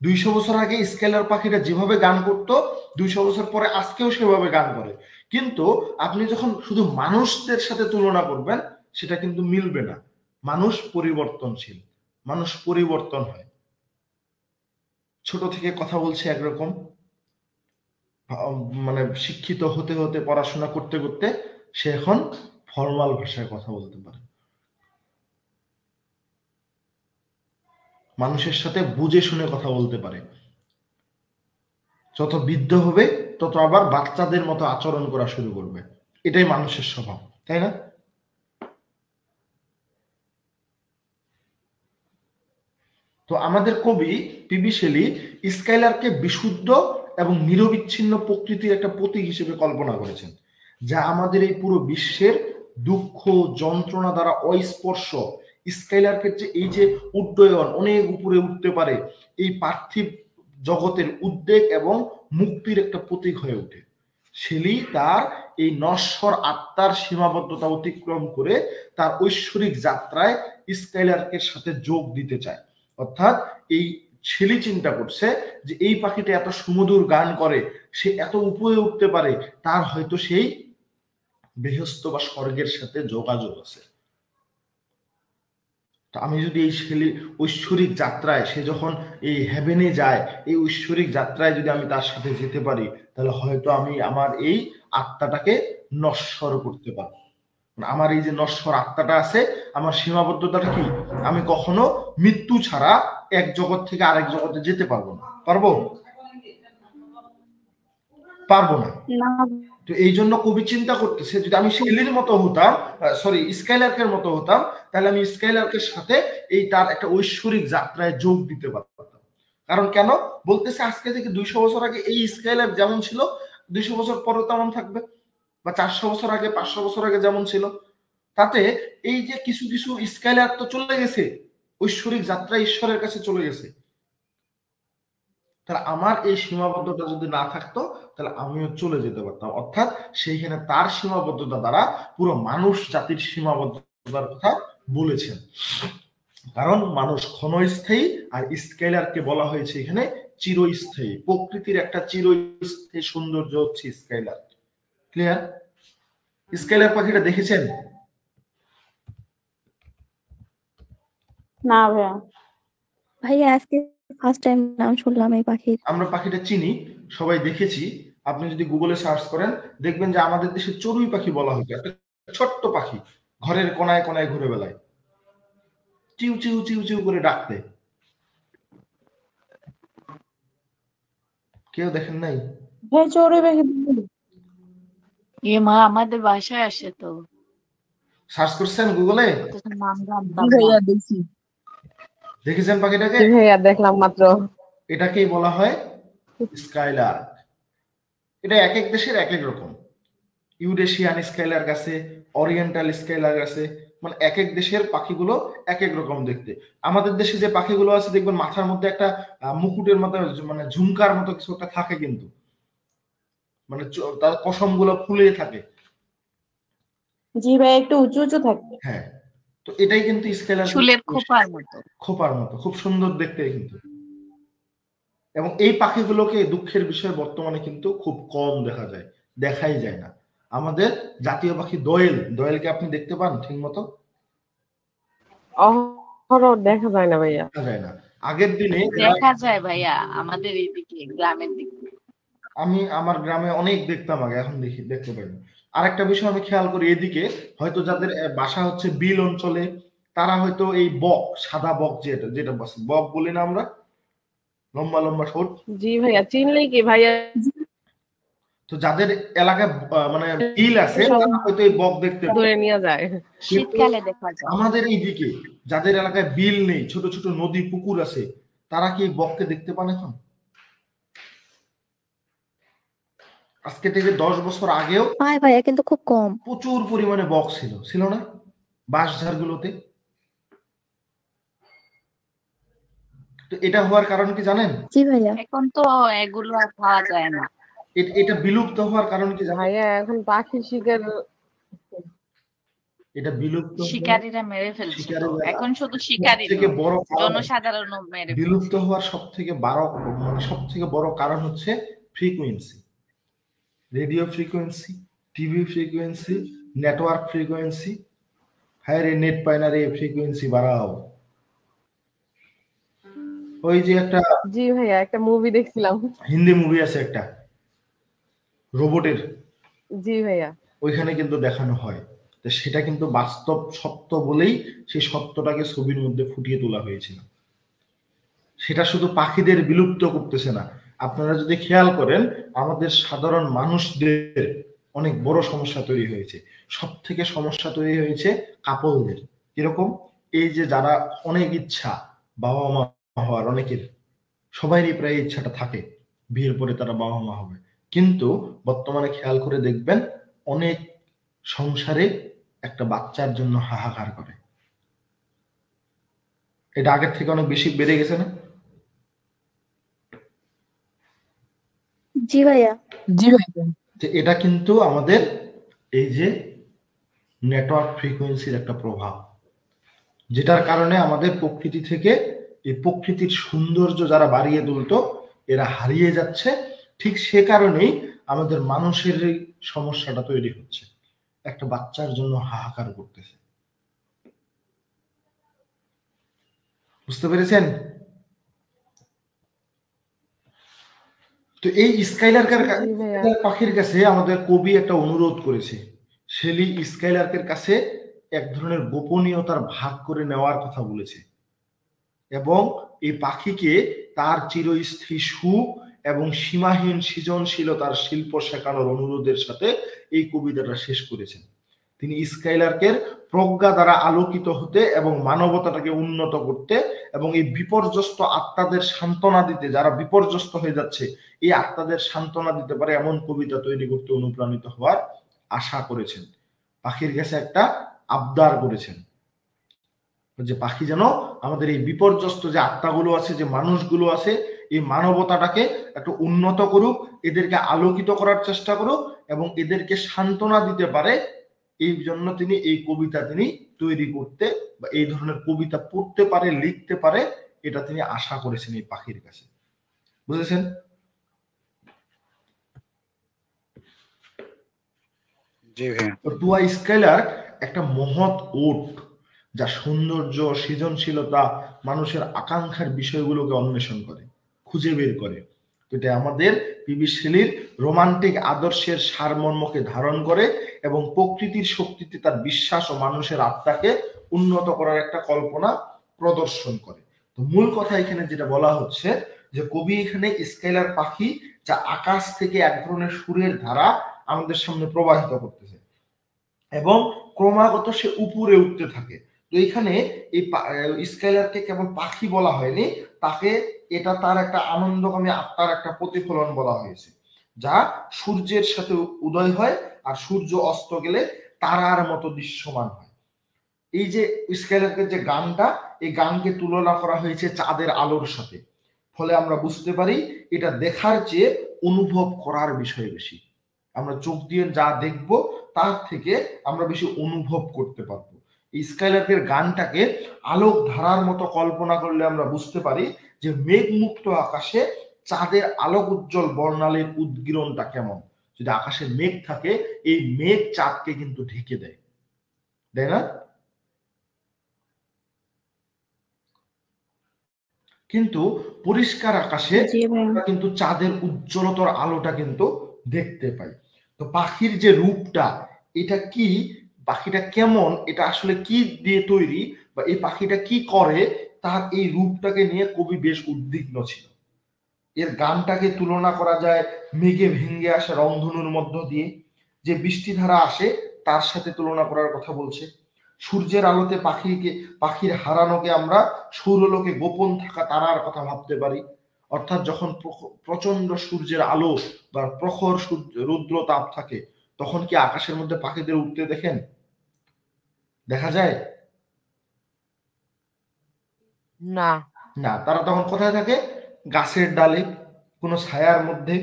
200 বছর আগে স্কাইলার পাখিটা যেভাবে গান করতো, 200 বছর পরে আজকেও সেভাবে গান করে, কিন্তু আপনি যখন শুধু মানুষদের সাথে তুলনা করবেন, সেটা কিন্তু মিলবে না। মানুষ পরিবর্তনশীল, মানুষ পরিবর্তন হয়। ছোট থেকে কথা বলছে একরকম, মানে শিক্ষিত হতে হতে, পড়াশোনা করতে করতে সে এখন ফর্মাল ভাষায় কথা বলতে পারে, মানুষের সাথে বুঝে শুনে কথা বলতে পারে। যত বৃদ্ধ হবে তত আবার বাচ্চাদের মতো আচরণ করা শুরু করবে। এটাই মানুষের স্বভাব, তাই না? তো আমাদের কবি পিবি শেলি স্কাইলারকে বিশুদ্ধ এবং নিরবিচ্ছিন্ন প্রকৃতির একটা প্রতীক হিসেবে কল্পনা করেছেন, যা আমাদের এই পুরো বিশ্বের দুঃখ যন্ত্রণা দ্বারা অস্পর্শ। স্কাইলার্কের যে এই যে উড্ডয়ন, অনেক উপরে উঠতে পারে, এই পার্থিব জগতের উদ্বেগ এবং মুক্তির একটা প্রতীক হয়ে ওঠে। শেলি তার এই নশ্বর আত্মার সীমাবদ্ধতা অতিক্রম করে তার ঐশ্বরিক যাত্রায় স্কাইলার্কের সাথে যোগ দিতে চায়। অর্থাৎ এই শেলি চিন্তা করছে যে এই পাখিটা এত সুমধুর গান করে, সে এত উপরে উঠতে পারে, তার হয়তো সেই বেহেশত বা স্বর্গের সাথে যোগাযোগ আছে। তো আমি যদি এই শেলি ঐশ্বরিক যাত্রায়, সে যখন এই হেভেনে যায়, এই ঐশ্বরিক যাত্রায় যদি আমি তার সাথে যেতে পারি, তাহলে হয়তো আমি আমার এই আত্মাটাকে নশ্বর করতে পারবো। আমার এই যে নশ্বর আত্মাটা আছে, আমার সীমাবদ্ধতাটা কি, আমি কখনো মৃত্যু ছাড়া এক জগৎ থেকে আরেক জগতে যেতে পারবো না। পারবো? পারবো না। তো এই জন্য কবি চিন্তা করতেছে, যদি আমি শেলির মতো হতাম, স্কাইলার্কের মতো হতাম, তাহলে আমি স্কাইলার্কের সাথে এই তার একটা ঐশ্বরিক যাত্রায় যোগ দিতে পারতাম। কারণ কেন বলতেছে, আজকে থেকে 200 বছর আগে এই স্কাইলার্ক যেমন ছিল, 200 বছর পরে তেমন থাকবে, বা 400 বছর আগে, 500 বছর আগে যেমন ছিল। তাতে এই যে কিছু কিছু স্কাইলার তো চলে গেছে, ঐশ্বরিক যাত্রা ঈশ্বরের কাছে চলে গেছে। তাহলে আমার এই সীমাবদ্ধতা যদি না থাকতো তাহলে আমিও চলে যেতে পারতাম। অর্থাৎ সেইখানে তার সীমাবদ্ধতা দ্বারা পুরো মানুষ জাতির সীমাবদ্ধতার কথা বলেছেন। কারণ মানুষ ক্ষণস্থায়ী, আর স্কাইলারকে বলা হয়েছে এখানে চিরস্থায়ী। প্রকৃতির একটা চিরস্থায়ী সৌন্দর্য হচ্ছে স্কাইলার। ক্লিয়ার? স্কাইলার পাখিটা দেখেছেন? না ভাইয়া। ভাইয়া আজকে ফার্স্ট টাইম নাম শুনলাম এই পাখির। আমরা পাখিটা চিনি, সবাই দেখেছি। আপনি যদি গুগলে সার্চ করেন দেখবেন যে আমাদের দেশে চড়ুই পাখি বলা হতো, একটা ছোট্ট পাখি ঘরের কোনায় কোনায় ঘুরে বেড়ায়, চিউ চিউ চিউ চিউ করে ডাকতে। কেউ দেখেন নাই? ভাই চড়ুই পাখি এ মা, আমাদের বাসায় আসে তো। সার্চ করছেন গুগলে? অথচ নাম জানতাম না। ভাইয়া দেখছি, দেখেছেন পাখিটাকে? ভাইয়া দেখলাম মাত্র। এটাকেই বলা হয় স্কাইলার। এটা এক এক দেশের এক এক রকম। ইউরেশিয়ান স্কাইলার আছে, ওরিয়েন্টাল স্কাইলার আছে, মানে এক এক দেশের পাখিগুলো এক এক রকম দেখতে। আমাদের দেশে যে পাখিগুলো আছে দেখবেন মাথার মধ্যে একটা মুকুটের মতো, মানে ঝুমকার মতো কিছু একটা থাকে, কিন্তু মানে তার পশম গুলো ফুলে থাকে। জি ভাই, একটু উঁচু উঁচু থাকে। হ্যাঁ, তো এটাই কিন্তু স্কাইলার, চুলের খোপার মতো। খোপার মতো, খুব সুন্দর দেখতে কিন্তু। এবং এই পাখিগুলোকে দুঃখের বিষয় বর্তমানে কিন্তু খুব কম দেখা যায়, দেখাই যায় না। আমাদের জাতীয় পাখি দোয়েল, দোয়েলকে আপনি দেখতে পান ঠিক মতো? অহরহ দেখা যায় না ভাইয়া। দেখা যায় না। আগের দিনে দেখা যায় ভাইয়া আমাদের এইদিকে গ্রামের দিকে। আমি আমার গ্রামে অনেক দেখতাম আগে, এখন দেখতে পাই না। আরেকটা বিষয় আমি খেয়াল করি, এদিকে হয়তো যাদের বাসা হচ্ছে বিল অঞ্চলে, তারা হয়তো এই বক, সাদা বক, যেটা যেটা বক বলি না আমরা, লম্বা লম্বা ঠোঁট। জি ভাইয়া, চিনলেই কি ভাইয়া? তো যাদের এলাকায় মানে বিল আছে তারা হয়তো এই বক দেখতে ধরে নিয়ে যায়। শীতকালে দেখা যায়। আমাদের এইদিকে যাদের এলাকায় বিল নেই, ছোট ছোট নদী পুকুর আছে, তারা কি এই বককে দেখতে পান এখন? আজকে থেকে 10 বছর আগেও পায় ভাইয়া, কিন্তু খুব কম। প্রচুর পরিমাণে বক ছিল না বাঁশঝাড় গুলোতে? তো এটা হওয়ার কারণ কি জানেন? জি ভাইয়া। এখন তো এগুলো আর পাওয়া যায় না। এটা বিলুপ্ত হওয়ার কারণ কি জানেন? ভাইয়া এখন পাখি শিকার, এটা বিলুপ্ত, শিকারীরা মেরে ফেলছে তো। এখন শুধু শিকারী থেকে নয়, বড় জনসাধারণও মেরে ফেলছে। বিলুপ্ত হওয়ার সব থেকে বড় কারণ হচ্ছে frequency, radio frequency, TV frequency, network frequency. হ্যাঁ রে, নেট পায় না রে, ফ্রিকোয়েন্সি বাড়াও। ওই যে একটা, জি ভাইয়া একটা মুভি দেখছিলাম। হিন্দি মুভি আছে একটা রোবটের, জি ভাইয়া, ওইখানে কিন্তু দেখানো হয়। তো সেটা কিন্তু বাস্তব সত্য বলেই সেই সত্যটাকে ছবির মধ্যে ফুটিয়ে তোলা হয়েছিল। সেটা শুধু পাখিদের বিলুপ্ত করতেছে না, আপনারা যদি খেয়াল করেন আমাদের সাধারণ মানুষদের অনেক বড় সমস্যা তৈরি হয়েছে। সব থেকে সমস্যা তৈরি হয়েছে কাপলদের। কিরকম? এই যে যারা অনেক ইচ্ছা বাবা মা হওয়ার, অনেকের, সবারই প্রায় ইচ্ছাটা থাকে বিয়ের পরে তারা বাবা মা হবে, কিন্তু বর্তমানে খেয়াল করে দেখবেন অনেক সংসারে একটা বাচ্চার জন্য হাহাকার করে। এটা আগের থেকে অনেক বেশি বেড়ে গেছে না? জি ভাইয়া। জি ভাইয়া। এটা কিন্তু আমাদের এই যে নেটওয়ার্ক ফ্রিকোয়েন্সির একটা প্রভাব, যেটার কারণে আমাদের প্রকৃতি থেকে এই প্রকৃতির সৌন্দর্য যারা বাড়িয়ে তুলতো এরা হারিয়ে যাচ্ছে। ঠিক সে কারণেই আমাদের মানুষের এই সমস্যাটা তৈরি হচ্ছে, একটা বাচ্চার জন্য হাহাকার করতেছে। বুঝতে পেরেছেন? তো এই স্কাইলার্কের পাখির কাছে আমাদের কবি একটা অনুরোধ করেছে, শেলি স্কাইলার্কের কাছে এক ধরনের গোপনীয়তার ভাগ করে নেওয়ার কথা বলেছে, এবং এই পাখিকে তার চিরস্থায়ী সুখ এবং সীমাহীন সৃজনশীলতার শিল্প শেখানোর অনুরোধের সাথে এই কবিতাটা শেষ করেছেন। তিনি স্কাইলার্কের প্রজ্ঞা দ্বারা আলোকিত হতে এবং মানবতাটাকে উন্নত করতে এবং এই বিপর্যস্ত আত্মাদের সান্ত্বনা দিতে, যারা বিপর্যস্ত হয়ে যাচ্ছে এই আত্মাদের সান্ত্বনা দিতে পারে এমন কবিতা তৈরি করতে অনুপ্রাণিত হওয়ার আশা করেছেন। পাখির কাছে একটা আবদার করেছেন যে পাখি যেন আমাদের এই বিপর্যস্ত যে আত্মাগুলো আছে, যে মানুষগুলো আছে, এই মানবতাটাকে একটু উন্নত করুক, এদেরকে আলোকিত করার চেষ্টা করুক এবং এদেরকে সান্ত্বনা দিতে পারে। এই জন্য তিনি এই কবিতা তিনি তৈরি করতে বা এই ধরনের কবিতা পড়তে পারে, লিখতে পারে, এটা তিনি আশা করেছেন এই পাখির কাছে। বুঝেছেন? জি ভাইয়া। টুয়া স্কাইলার্ক একটা মহৎ ওট, যা সৌন্দর্য, সৃজনশীলতা, মানুষের আকাঙ্ক্ষার বিষয়গুলোকে অন্বেষণ করে, খুঁজে বের করে। এটা আমাদের পিবি শেলির রোমান্টিক আদর্শের সারমর্মকে ধারণ করে এবং প্রকৃতির শক্তিতে তার বিশ্বাস ও মানুষের আত্মাকে উন্নত করার একটা কল্পনা প্রদর্শন করে। তো মূল কথা এখানে যেটা বলা হচ্ছে যে কবি এখানে স্কাইলার পাখি, যা আকাশ থেকে এক ধরনের সুরের ধারা আমাদের সামনে প্রবাহিত করতেছে এবং ক্রমাগত সে উপরে উঠতে থাকে। তো এখানে এই স্কাইলারকে কেবল পাখি বলা হয়নি, তাকে এটা তার একটা আনন্দকামী আত্মার একটা প্রতিফলন বলা হয়েছে, যা সূর্যের সাথে উদয় হয় আর সূর্য অস্ত গেলে তারার মতো দৃশ্যমান হয়। এই যে স্কাইলারকের যে গানটা, এই গানকে তুলনা করা হয়েছে চাঁদের আলোর সাথে। ফলে আমরা বুঝতে পারি এটা দেখার চেয়ে অনুভব করার বিষয় বেশি। আমরা চোখ দিয়ে যা দেখবো তার থেকে আমরা বেশি অনুভব করতে পারবো। এই স্কাইলার্কের গানটাকে আলোক ধারার মতো কল্পনা করলে আমরা বুঝতে পারি যে মেঘমুক্ত আকাশে চাঁদের আলোক উজ্জ্বল বর্ণালীর উদ্গীরণটা কেমন। যদি আকাশে মেঘ থাকে, এই মেঘ চাঁদকে কিন্তু ঢেকে দেয়, তাই না? কিন্তু পরিষ্কার আকাশে আমরা কিন্তু চাঁদের উজ্জ্বলতর আলোটা কিন্তু দেখতে পাই। তো পাখির যে রূপটা, এটা কি, পাখিটা কেমন, এটা আসলে কি দিয়ে তৈরি বা এই পাখিটা কি করে, তার এই রূপটাকে নিয়ে কবি বেশ উদ্বিগ্ন ছিল। এর গানটাকে তুলনা করা যায় মেঘে ভেঙে আসা রংধনুর মধ্য দিয়ে, যে বৃষ্টিধারা আসে তার সাথে তুলনা করার কথা বলছে। সূর্যের আলোতে পাখির হারানোকে আমরা সৌরলোকে গোপন থাকা তারার কথা ভাবতে পারি। অর্থাৎ যখন প্রচন্ড সূর্যের আলো বা প্রখর রৌদ্র তাপ থাকে, তখন কি আকাশের মধ্যে পাখিদের উঠতে দেখেন? দেখা যায় না। না, তারা তখন কোথায় থাকে? গাছের ডালে, কোনো ছায়ার মধ্যে,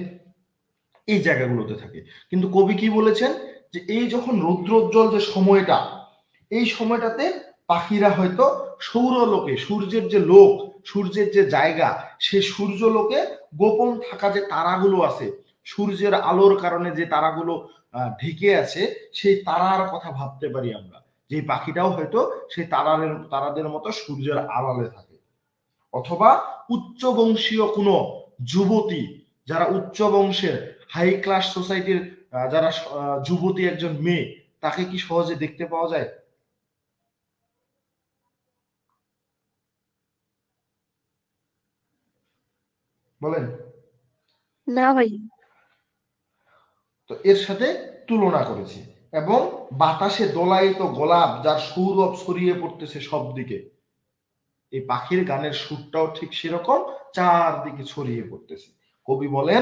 এই জায়গাগুলোতে থাকে। কিন্তু কবি কি বলেছেন যে এই যখন রৌদ্রোজ্জ্বল যে সময়টা, এই সময়টাতে পাখিরা হয়তো সৌরলোকে, সূর্যের যে লোক, সূর্যের যে জায়গা, সেই সূর্যলোকে গোপন থাকা যে তারাগুলো আছে, সূর্যের আলোর কারণে যে তারাগুলো ঢেকে আছে, সেই তারার কথা ভাবতে পারি আমরা, যে পাখিটাও হয়তো সেই তারাদের মতো সূর্যের আড়ালে থাকে। অথবা উচ্চ বংশীয় কোনো যুবতী, যারা উচ্চ বংশের হাই ক্লাস সোসাইটির যারা যুবতী একজন মেয়ে, তাকে কি সহজে দেখতে পাওয়া যায়? বলেন না ভাই। তো এর সাথে তুলনা করেছে এবং বাতাসে দোলায়িত গোলাপ, যার সৌরভ ছড়িয়ে পড়তেছে সব দিকে, এই পাখির গানের সুরটাও ঠিক সেরকম চারদিকে ছড়িয়ে পড়তেছে। কবি বলেন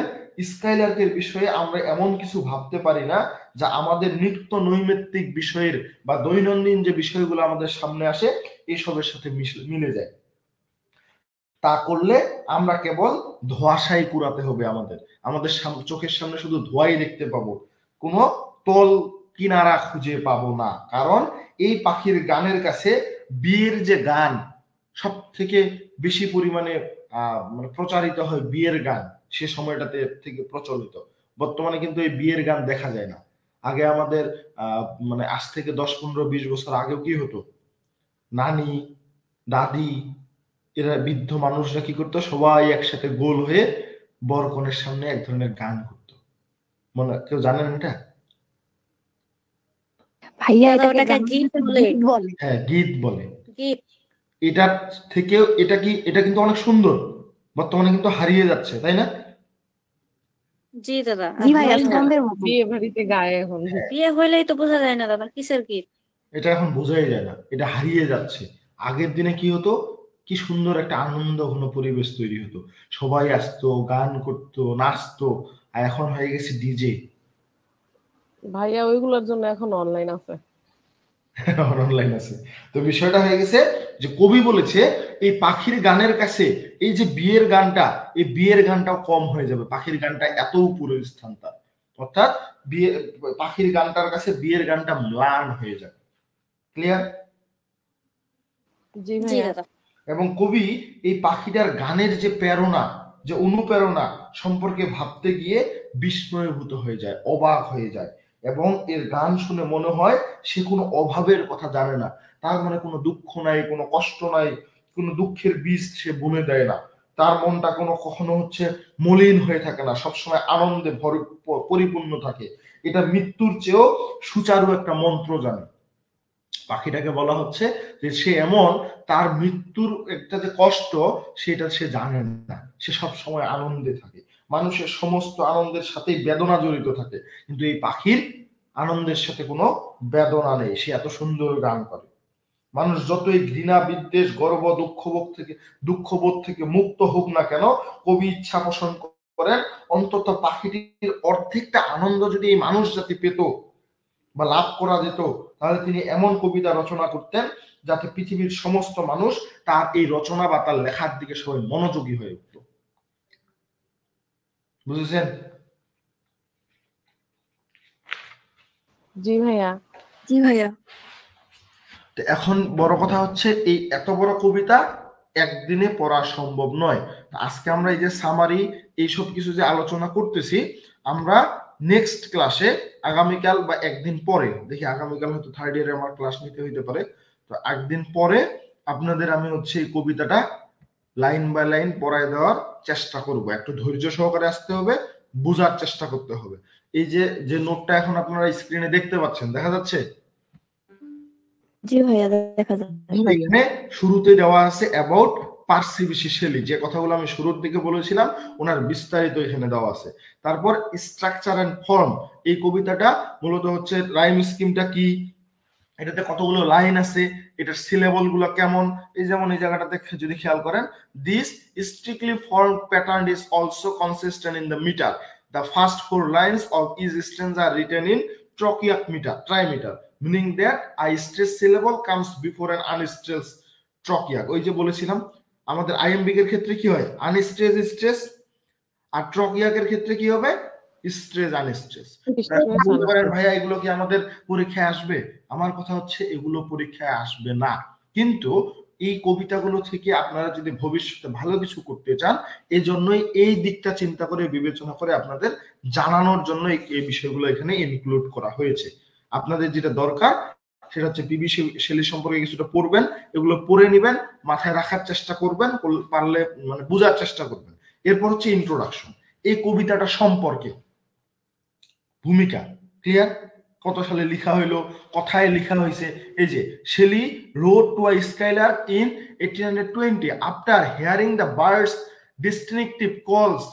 স্কাইলার্কের বিষয়ে আমরা এমন কিছু ভাবতে পারি না যা আমাদের নিত্য নৈমিত্তিক বিষয়ের বা দৈনন্দিন যে বিষয়গুলো আমাদের সামনে আসে এসবের সাথে মিলে যায়। তা করলে আমরা কেবল ধোঁয়াশাই কুড়াতে হবে, আমাদের চোখের সামনে শুধু ধোঁয়াই দেখতে পাবো, কোনো তল কিনারা খুঁজে পাবো না। কারণ এই পাখির গানের কাছে বিয়ের যে গান সব থেকে বেশি পরিমাণে মানে প্রচারিত হয়, বিয়ের গান সে সময়টাতে থেকে প্রচলিত। বর্তমানে কিন্তু এই বিয়ের গান দেখা যায় না। আগে আমাদের মানে আজ থেকে 10-15-20 বছর আগেও কি হতো, নানি দাদি এরা বৃদ্ধ মানুষরা কি করতো, সবাই একসাথে গোল হয়ে বরকনের সামনে এক ধরনের গান করতো। মনে কেউ জানেন এটা? ভাইয়া ওটাকে গীত বলে। হ্যাঁ, গীত বলে। গীত। এটা থেকেও এটা কিন্তু অনেক সুন্দর, বর্তমানে কিন্তু হারিয়ে যাচ্ছে, তাই না? জি দাদা। জি ভাইয়া, ছন্দের মতো। বিয়ে বাড়িতে গায়ে এখন। বিয়ে হইলেই তো বোঝা যায় না দাদা কিসের গীত। এটা এখন বোঝাই যায় না, এটা হারিয়ে যাচ্ছে। আগের দিনে কি হতো, কি সুন্দর একটা আনন্দ ঘন পরিবেশ তৈরি হতো, সবাই আসতো, গান করতো, নাচতো। আর এখন হয়ে গেছে ডিজে। ভাইয়া ওইগুলোর জন্য এখন অনলাইন আছে। অনলাইন আছে। তো বিষয়টা হয়ে গেছে যে কবি বলেছে এই পাখির গানের কাছে এই যে বিয়ের গানটা, এই বিয়ের গানটাও কম হয়ে যাবে, পাখির গানটা এত উপরের স্থান তার, অর্থাৎ বিয়ে পাখির গানটার কাছে বিয়ের গানটা ম্লান হয়ে যাবে। ক্লিয়ার? জি জি ভাইয়া। দাদা। এবং কবি এই পাখিটার গানের যে প্রেরণা, যে অনুপ্রেরণা সম্পর্কে ভাবতে গিয়ে বিস্ময়ভূত হয়ে যায়, অবাক হয়ে যায়, এবং এর গান শুনে মনে হয় সে কোনো অভাবের কথা জানে না, তার মনে কোনো দুঃখ নাই, কোনো কষ্ট নাই, কোনো দুঃখের বীজ সে বুনে দেয় না, তার মনটা কখনো মলিন হয়ে থাকে না, সবসময় আনন্দে পরিপূর্ণ থাকে। এটা মৃত্যুর চেয়েও সুচারু একটা মন্ত্র জানে। পাখিটাকে বলা হচ্ছে যে সে এমন, তার মৃত্যুর একটা যে কষ্ট সেটা সে জানে না, সে সব সময় আনন্দে থাকে। মানুষের সমস্ত আনন্দের সাথেই বেদনা জড়িত থাকে, কিন্তু এই পাখির আনন্দের সাথে কোনো বেদনা নেই, সে এত সুন্দর গান করে। মানুষ যতই ঘৃণা, বিদ্বেষ, গর্ব, দুঃখবোধ থেকে মুক্ত হোক না কেন, কবি ইচ্ছা পোষণ করেন অন্তত পাখিটির অর্ধেকটা আনন্দ যদি এই মানুষ জাতি পেত বা লাভ করা যেত, তাহলে তিনি এমন কবিতা রচনা করতেন যাতে পৃথিবীর সমস্ত মানুষ তার এই রচনা বা তার লেখার দিকে সবাই মনোযোগী হয়ে উঠত। বুঝেছেন? জি ভাইয়া। জি ভাইয়া। তো এখন বড় কথা হচ্ছে এই এত বড় কবিতা একদিনে পড়া সম্ভব নয়। আজকে আমরা এই যে সামারি এইসব কিছু যে আলোচনা করতেছি, আমরা নেক্সট ক্লাসে আগামীকাল বা একদিন পরে, দেখি আগামীকাল হয়তো থার্ড ইয়ারে আমার ক্লাস নিতে হইতে পারে, তো একদিন পরে আপনাদের আমি এই কবিতাটা লাইন বাই লাইন পড়ায় দেওয়ার চেষ্টা করব। একটু ধৈর্য সহকারে আসতে হবে, বোঝার চেষ্টা করতে হবে। এই যে নোটটা এখন আপনারা স্ক্রিনে দেখতে পাচ্ছেন, দেখা যাচ্ছে? জি ভাইয়া দেখা যাচ্ছে। এখানে শুরুতে দেওয়া আছে অ্যাবাউট পার্সি বিশি শেলি, যে কথাগুলো আমি শুরুর দিকে বলেছিলাম ওনার বিস্তারিত এখানে দেওয়া আছে। তারপর স্ট্রাকচার এন্ড ফর্ম, এই কবিতাটা মূলত রাইম স্কিমটা কি, এটাতে কতগুলো লাইন আছে, এটার সিলেবল গুলো কেমন। এই যেমন এই জায়গাটাতে যদি খেয়াল করেন, this strictly form pattern is also consistent in the meter, the first 4 lines of is stanza are written in trochaic meter, trimeter, meaning that I stress syllable comes before an unstress trochaic. ওই যে বলেছিলাম আমাদের আইএমবিক এর ক্ষেত্রে কি হয়, unstress stress, আর ট্রকিয়াকের ক্ষেত্রে কি হবে, স্ট্রেস আনস্ট্রেস। বলতে পারেন ভাইয়া এগুলো কি আমাদের পরীক্ষায় আসবে? আমার কথা হচ্ছে এগুলো পরীক্ষায় আসবে না, কিন্তু এই কবিতাগুলো থেকে আপনারা যদি ভবিষ্যতে ভালো কিছু করতে চান, এই জন্যই এই দিকটা চিন্তা করে বিবেচনা করে আপনাদের জানানোর জন্য এই বিষয়গুলো এখানে ইনক্লুড করা হয়েছে। আপনাদের যেটা দরকার সেটা হচ্ছে পিবি শেলি সম্পর্কে কিছুটা পড়বেন, এগুলো পড়ে নেবেন, মাথায় রাখার চেষ্টা করবেন, পারলে মানে বোঝার চেষ্টা করবেন। এরপর ইন্ট্রোডাকশন, এই কবিতাটা সম্পর্কে ভূমিকা ক্লিয়ার, কত সালে লেখা হইলো, কথায় লেখা হয়েছে। এই যে Shelley wrote to a skylark in 1820 after hearing the bird's distinctive calls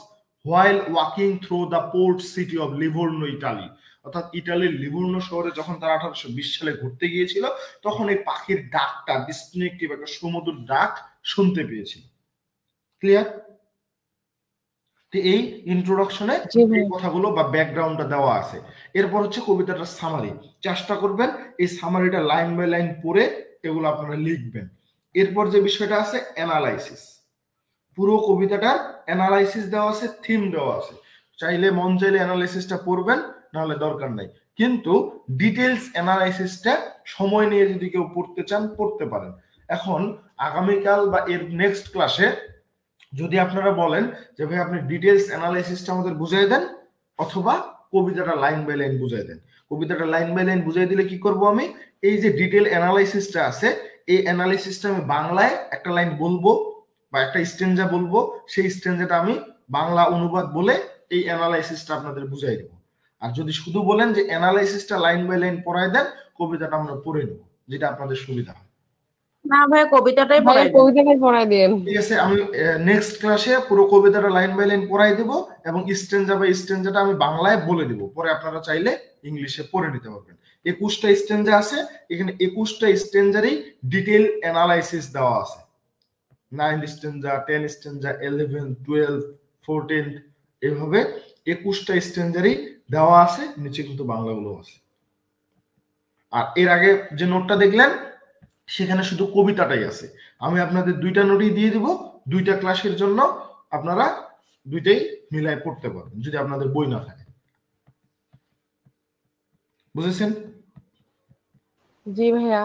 while walking through the port city of Livorno, Italy. অর্থাৎ ইটালির লিভোর্নো শহরে যখন তারা 1820 সালে ঘুরতে গিয়েছিল, তখন এই পাখির ডাকটা ডিস্টিংক্টিভ একটা সুমধুর ডাক শুনতে পেয়েছিল। ক্লিয়ার? এই ইন্ট্রোডাকশনে এই কথাগুলো বা ব্যাকগ্রাউন্ডটা দেওয়া আছে। এরপর কবিতাটার সামারি, চেষ্টা করবেন এই সামারিটা লাইন বাই লাইন পড়ে এগুলো আপনারা লিখবেন। এরপর যে বিষয়টা আছে অ্যানালাইসিস, পুরো কবিতাটার অ্যানালাইসিস দেওয়া আছে, থিম দেওয়া আছে, চাইলে মন চাইলে অ্যানালাইসিসটা পড়বেন, নাহলে দরকার নাই, কিন্তু ডিটেলস অ্যানালাইসিসটা সময় নিয়ে যদি কেউ পড়তে চান পড়তে পারেন। এখন আগামীকাল বা এর নেক্সট ক্লাসে যদি আপনারা বলেন যে ভাই আপনি ডিটেলস অ্যানালাইসিসটা আমাদের বুঝাই দেন, অথবা কবিতাটা লাইন বাই লাইন বুঝাই দেন। কবিতাটা লাইন বাই লাইন বুঝাই দিলে কি করব, আমি এই যে ডিটেল অ্যানালাইসিসটা আছে, এই অ্যানালাইসিসটা আমি বাংলায় একটা লাইন বলবো বা একটা স্ট্যাঞ্জা বলবো, সেই স্ট্যাঞ্জাটা আমি বাংলা অনুবাদ বলে এই অ্যানালাইসিসটা আপনাদের বুঝাই দেব। আর যদি শুধু বলেন যে অ্যানালাইসিসটা লাইন বাই লাইন পড়াই দেন, কবিতাটা আমরা পড়ে নেব, যেটা আপনাদের সুবিধা হয়। না ভাই কবিতাটাই পড়াই দেন। ঠিক আছে, আমি নেক্সট ক্লাসে পুরো কবিতাটা লাইন বাই লাইন পড়াই দেব, এবং স্ট্যাঞ্জা বাই স্ট্যাঞ্জাটা আমি বাংলায় বলে দেব, পরে আপনারা চাইলে ইংলিশে পড়ে নিতে পারবেন। 21টা স্ট্যাঞ্জা আছে, এখানে 21টা স্ট্যাঞ্জারই ডিটেইল অ্যানালাইসিস দেওয়া আছে। 9 স্ট্যাঞ্জা, 10 স্ট্যাঞ্জা, 11, 12, 14, এভাবে 21টা স্ট্যাঞ্জারই দেওয়া আছে, নিচে কিন্তু বাংলাগুলো আছে। আর এর আগে যে নোটটা দেখলেন সেখানে শুধু কবিতাটাই আছে। আমি আপনাদের দুইটা নোটই দিয়ে দিব, দুইটা ক্লাসের জন্য আপনারা দুইটাই মিলাই পড়তে পারবেন যদি আপনাদের বই না থাকে। বুঝেছেন? জি ভাইয়া।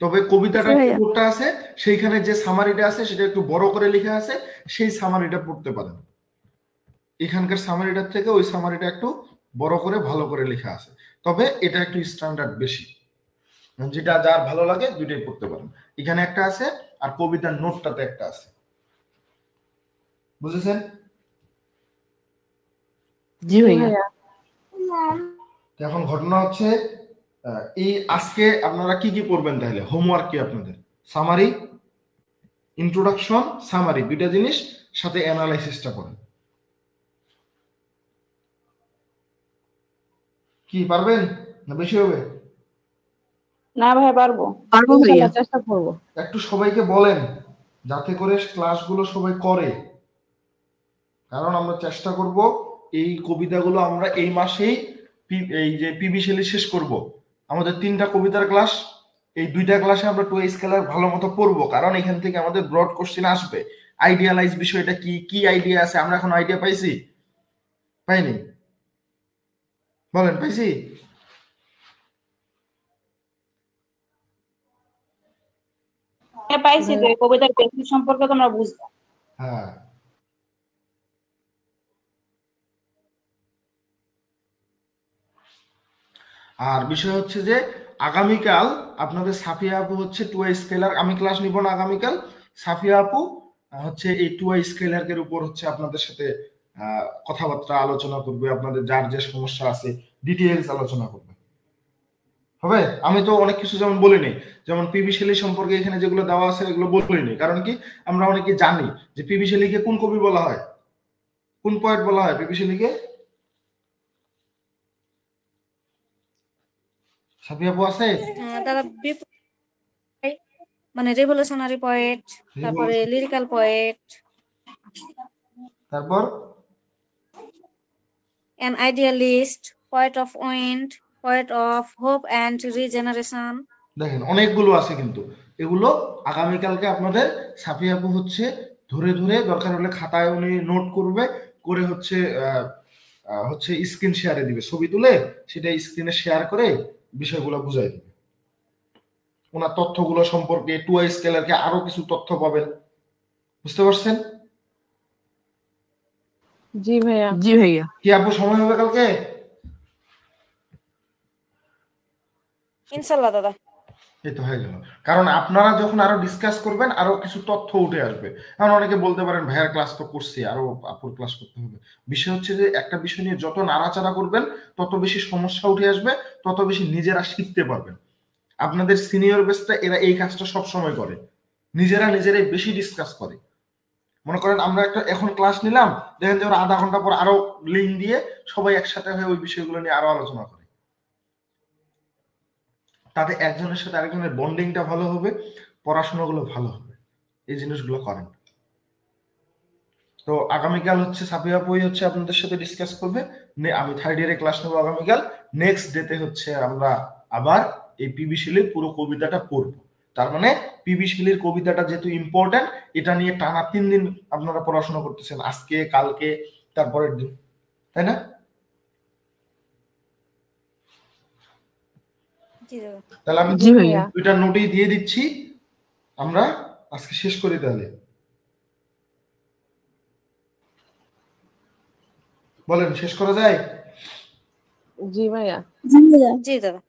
তবে কবিতাটা নোটটা আছে সেইখানে যে সামারিটা আছে সেটা একটু বড় করে লেখা আছে, সেই সামারিটা পড়তে পারেন। এখানকার সামারিটার থেকে ওই সামারিটা একটু বড় করে ভালো করে লেখা আছে, তবে এটা একটু স্ট্যান্ডার্ড বেশি। যেটা যার ভালো লাগে দুইটাই পড়তে পারেন। এখানে একটা আছে আর কবিতার নোটটাতে একটা আছে। বুঝেছেন? জি ভাইয়া। এখন ঘটনা হচ্ছে এই আজকে আপনারা কি কি পড়বেন তাহলে? হোমওয়ার্ক কি আপনাদের? সামারি, ইন্ট্রোডাকশন, সামারি, দুইটা জিনিস, সাথে অ্যানালাইসিসটা করেন। কি পারবেন না বেশি হবে? না ভাই পারবো ভাইয়া, চেষ্টা করবো। একটু সবাইকে বলেন যাতে করে ক্লাসগুলো সবাই করে, কারণ আমরা চেষ্টা করব এই কবিতাগুলো আমরা এই মাসেই এই যে পিবি শেলি শেষ করব। আমাদের 3টা কবিতার ক্লাস, এই 2টা ক্লাসে আমরা টু স্কেলার ভালো মতো পড়বো, কারণ এখান থেকে আমাদের ব্রড কোশ্চেন আসবে। আইডিয়ালাইজ বিষয়টা কি, কি আইডিয়া আছে, আমরা এখন আইডিয়া পাইছি? পাইনি? বলেন পাইছি? পাইছি তো, কবিতার বেসিক সম্পর্কে তোমরা বুঝবা। হ্যাঁ, আর বিষয় হচ্ছে যে আগামীকাল আপনাদের সাফিয়া আপু হচ্ছে টু স্কেলার, আমি ক্লাস নিব না আগামীকাল। সাফিয়া আপু হচ্ছে এই টু স্কেলার এর উপর হচ্ছে আপনাদের সাথে কথাবার্তা আলোচনা করবে, আপনাদের যার যে সমস্যা আছে ডিটেইলস আলোচনা করবে। হবে? আমি তো অনেক কিছু যেমন বলিনি, যেমন পিবি শেলি সম্পর্কে এখানে যেগুলো দেওয়া আছে এগুলো বলিনি, কারণ কি আমরা অনেকে জানি যে পিবি শেলিকে কোন কবি বলা হয়, কোন পয়েট বলা হয় পিবি শেলিকে। সাফিয়া আপু আছে? তারা মানে রেভলিউশনারি পয়েট, তারপরে লিরিক্যাল পয়েট, তারপর an idealist, poet of wind, poet of hope and regeneration. দেখেন অনেকগুলো আছে, কিন্তু এগুলো আগামীকালকে আপনাদের সাফিয়া আপু হচ্ছে ধরে ধরে দরকার হলে খাতায় উনি নোট করবে, করে হচ্ছে হচ্ছে স্ক্রিন শেয়ারে দিবে, ছবি তুলে সেটা স্ক্রিনে শেয়ার করে বিষয়গুলো বুঝাই দিবে। ওনার তথ্যগুলো সম্পর্কে টু স্কেলারকে আরো কিছু তথ্য পাবেন। বুঝতে পারছেন? জি ভাইয়া। কি আপু সময় হবে কালকে? ইনশাআল্লাহ দাদা। এই তো হয়ে গেল, কারণ আপনারা যখন আরো ডিসকাস করবেন আরো কিছু তথ্য উঠে আসবে। কারণ অনেকে বলতে পারেন ভাইয়ার ক্লাস তো করছি, আরো আপুর ক্লাস করতে হবে। বিষয় হচ্ছে যে একটা বিষয় নিয়ে যত নাড়াচাড়া করবেন তত বেশি সমস্যা উঠে আসবে, তত বেশি নিজেরা শিখতে পারবেন। আপনাদের সিনিয়র বেসটা এরা এই কাজটা সব সময় করে, নিজেরাই বেশি ডিসকাস করে। মনে করেন আমরা একটা এখন ক্লাস নিলাম, দেখেন যে ওরা আধা ঘন্টা পর আরো লিঙ্ক দিয়ে সবাই একসাথে হয়ে ওই বিষয়গুলো নিয়ে আরো আলোচনা করে। তাতে একজনের সাথে আরেকজনের বন্ডিংটা ভালো হবে, পড়াশোনাগুলো ভালো হবে, এই জিনিসগুলো করেন। তো আগামীকাল হচ্ছে সাফিয়া আপুই হচ্ছে আপনাদের সাথে ডিসকাস করবে। আমি 3rd ইয়ারে ক্লাস নেবো আগামীকাল। নেক্সট ডেতে হচ্ছে আমরা আবার এই পিবি শেলির পুরো কবিতাটা পড়বো। তার মানে পিবি শেলির কবিতাটা যেহেতু ইম্পর্টেন্ট, এটা নিয়ে টানা 3 দিন আপনারা পড়াশোনা করতেছেন, আজকে কালকে তারপরের দিন, তাই না? তাহলে আমি 2টা নোটই দিয়ে দিচ্ছি, আমরা আজকে শেষ করি তাহলে। বলেন শেষ করা যায়? জি ভাইয়া। জি দাদা।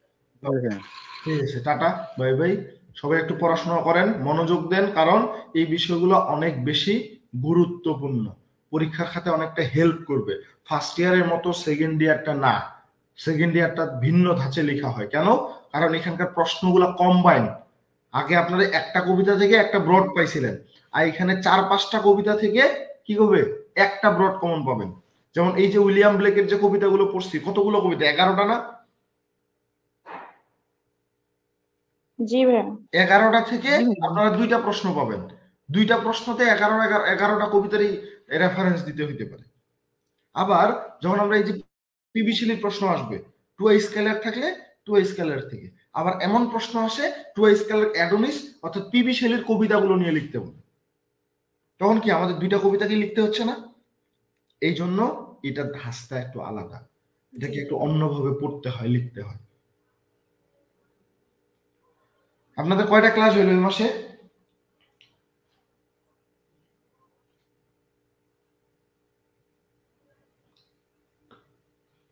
ঠিক আছে, টাটা, বাই বাই। সবাই একটু পড়াশোনা করেন, মনোযোগ দেন, কারণ এই বিষয়গুলো অনেক বেশি গুরুত্বপূর্ণ, পরীক্ষার খাতে অনেকটা হেল্প করবে। ফার্স্ট ইয়ারের মতো সেকেন্ড ইয়ারটা না, সেকেন্ড ইয়ারটা ভিন্ন ধাঁচে লেখা হয়। কেন? কারণ এখানকার প্রশ্নগুলো কম্বাইন। আগে আপনারা একটা কবিতা থেকে একটা ব্রড পাইছিলেন, আর এখানে 4-5টা কবিতা থেকে কি হবে, একটা ব্রড কমন পাবেন। যেমন এই যে উইলিয়াম ব্লেকের যে কবিতাগুলো পড়ছি, কতগুলো কবিতা? 11টা না? জি ভাই। 11টা থেকে আপনারা 2টা প্রশ্ন পাবেন, 2টা প্রশ্নতে 11টা কবিতারই রেফারেন্স দিতে হইতে পারে। আবার যখন আমরা এই যে পিবি শেলির প্রশ্ন আসবে, টু স্কেলার থাকলে টু স্কেলের থেকে। আবার এমন প্রশ্ন আসে টু স্কেলের অ্যাডোনিস অর্থাৎ পিবি শেলির কবিতাগুলো নিয়ে লিখতে বলে, তখন কি আমাদের দুইটা কবিতাকে লিখতে হচ্ছে না? এই জন্য এটা ধাঁচটা একটু আলাদা, এটাকে একটু অন্যভাবে পড়তে হয়, লিখতে হয়। আপনাদের কয়টা ক্লাস হইল এই মাসে?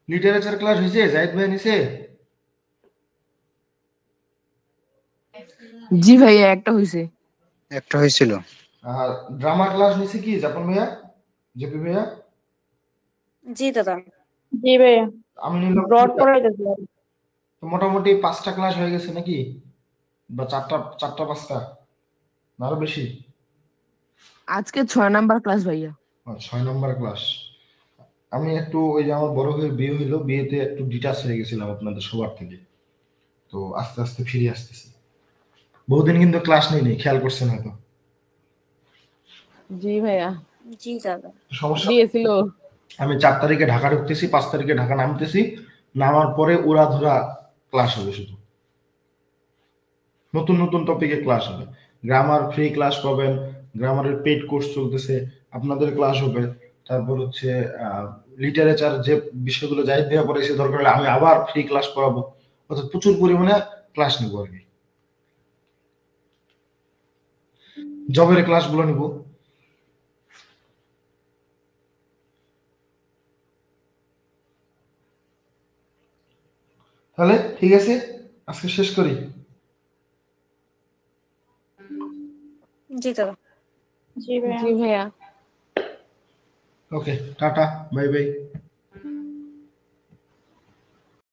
লিটারেচার ক্লাস হয়েছে? জাহিদ ভাই নিছে? জি ভাইয়া একটা হইছে। একটা হয়েছিল। আর ড্রামা ক্লাস নিছে কি জাপান ভাইয়া, জেপি ভাইয়া? জি দাদা। জি ভাইয়া, আমি নিলাম ব্রড দুইটা। পড়াইতেছি। তো মোটামুটি 5টা ক্লাস হয়ে গেছে নাকি, বা চারটা 5টা না আরো বেশি? আজকে 6 নাম্বার ক্লাস ভাইয়া। 6 নম্বর ক্লাস। আমি একটু ওই যে আমার বড় ভাইয়ের বিয়ে হইলো, বিয়েতে একটু ডিটাচ হয়ে গেছিলাম আপনাদের সবার থেকে, তো আস্তে আস্তে ফিরে আসতেছি। বহুদিন কিন্তু ক্লাস নেই, খেয়াল করছেন হয়তো। জি ভাইয়া জি দাদা। সমস্যা নেই। দিয়েছিল। আমি 4 তারিখে ঢাকা ঢুকতেছি, 5 তারিখে ঢাকা নামতেছি, নামার পরে উড়াধুরা ক্লাস হবে, শুধু নতুন নতুন টপিকে ক্লাস হবে। গ্রামার ফ্রি ক্লাস পাবেন, গ্রামারের পেইড কোর্স চলতেছে, আপনাদের ক্লাস হবে। তারপর হচ্ছে লিটারেচার যে বিষয়গুলো জাহিদ ভাইয়া পড়াইছে, দরকার হলে আমি আবার ফ্রি ক্লাস করাবো, অর্থাৎ প্রচুর পরিমাণে ক্লাস নিব আর কি। জবের ক্লাসগুলো নিব। তাহলে ঠিক আছে, আজকে শেষ করি। জি দাদা। জি ভাইয়া। জি ভাইয়া। ওকে, টাটা, বাই বাই।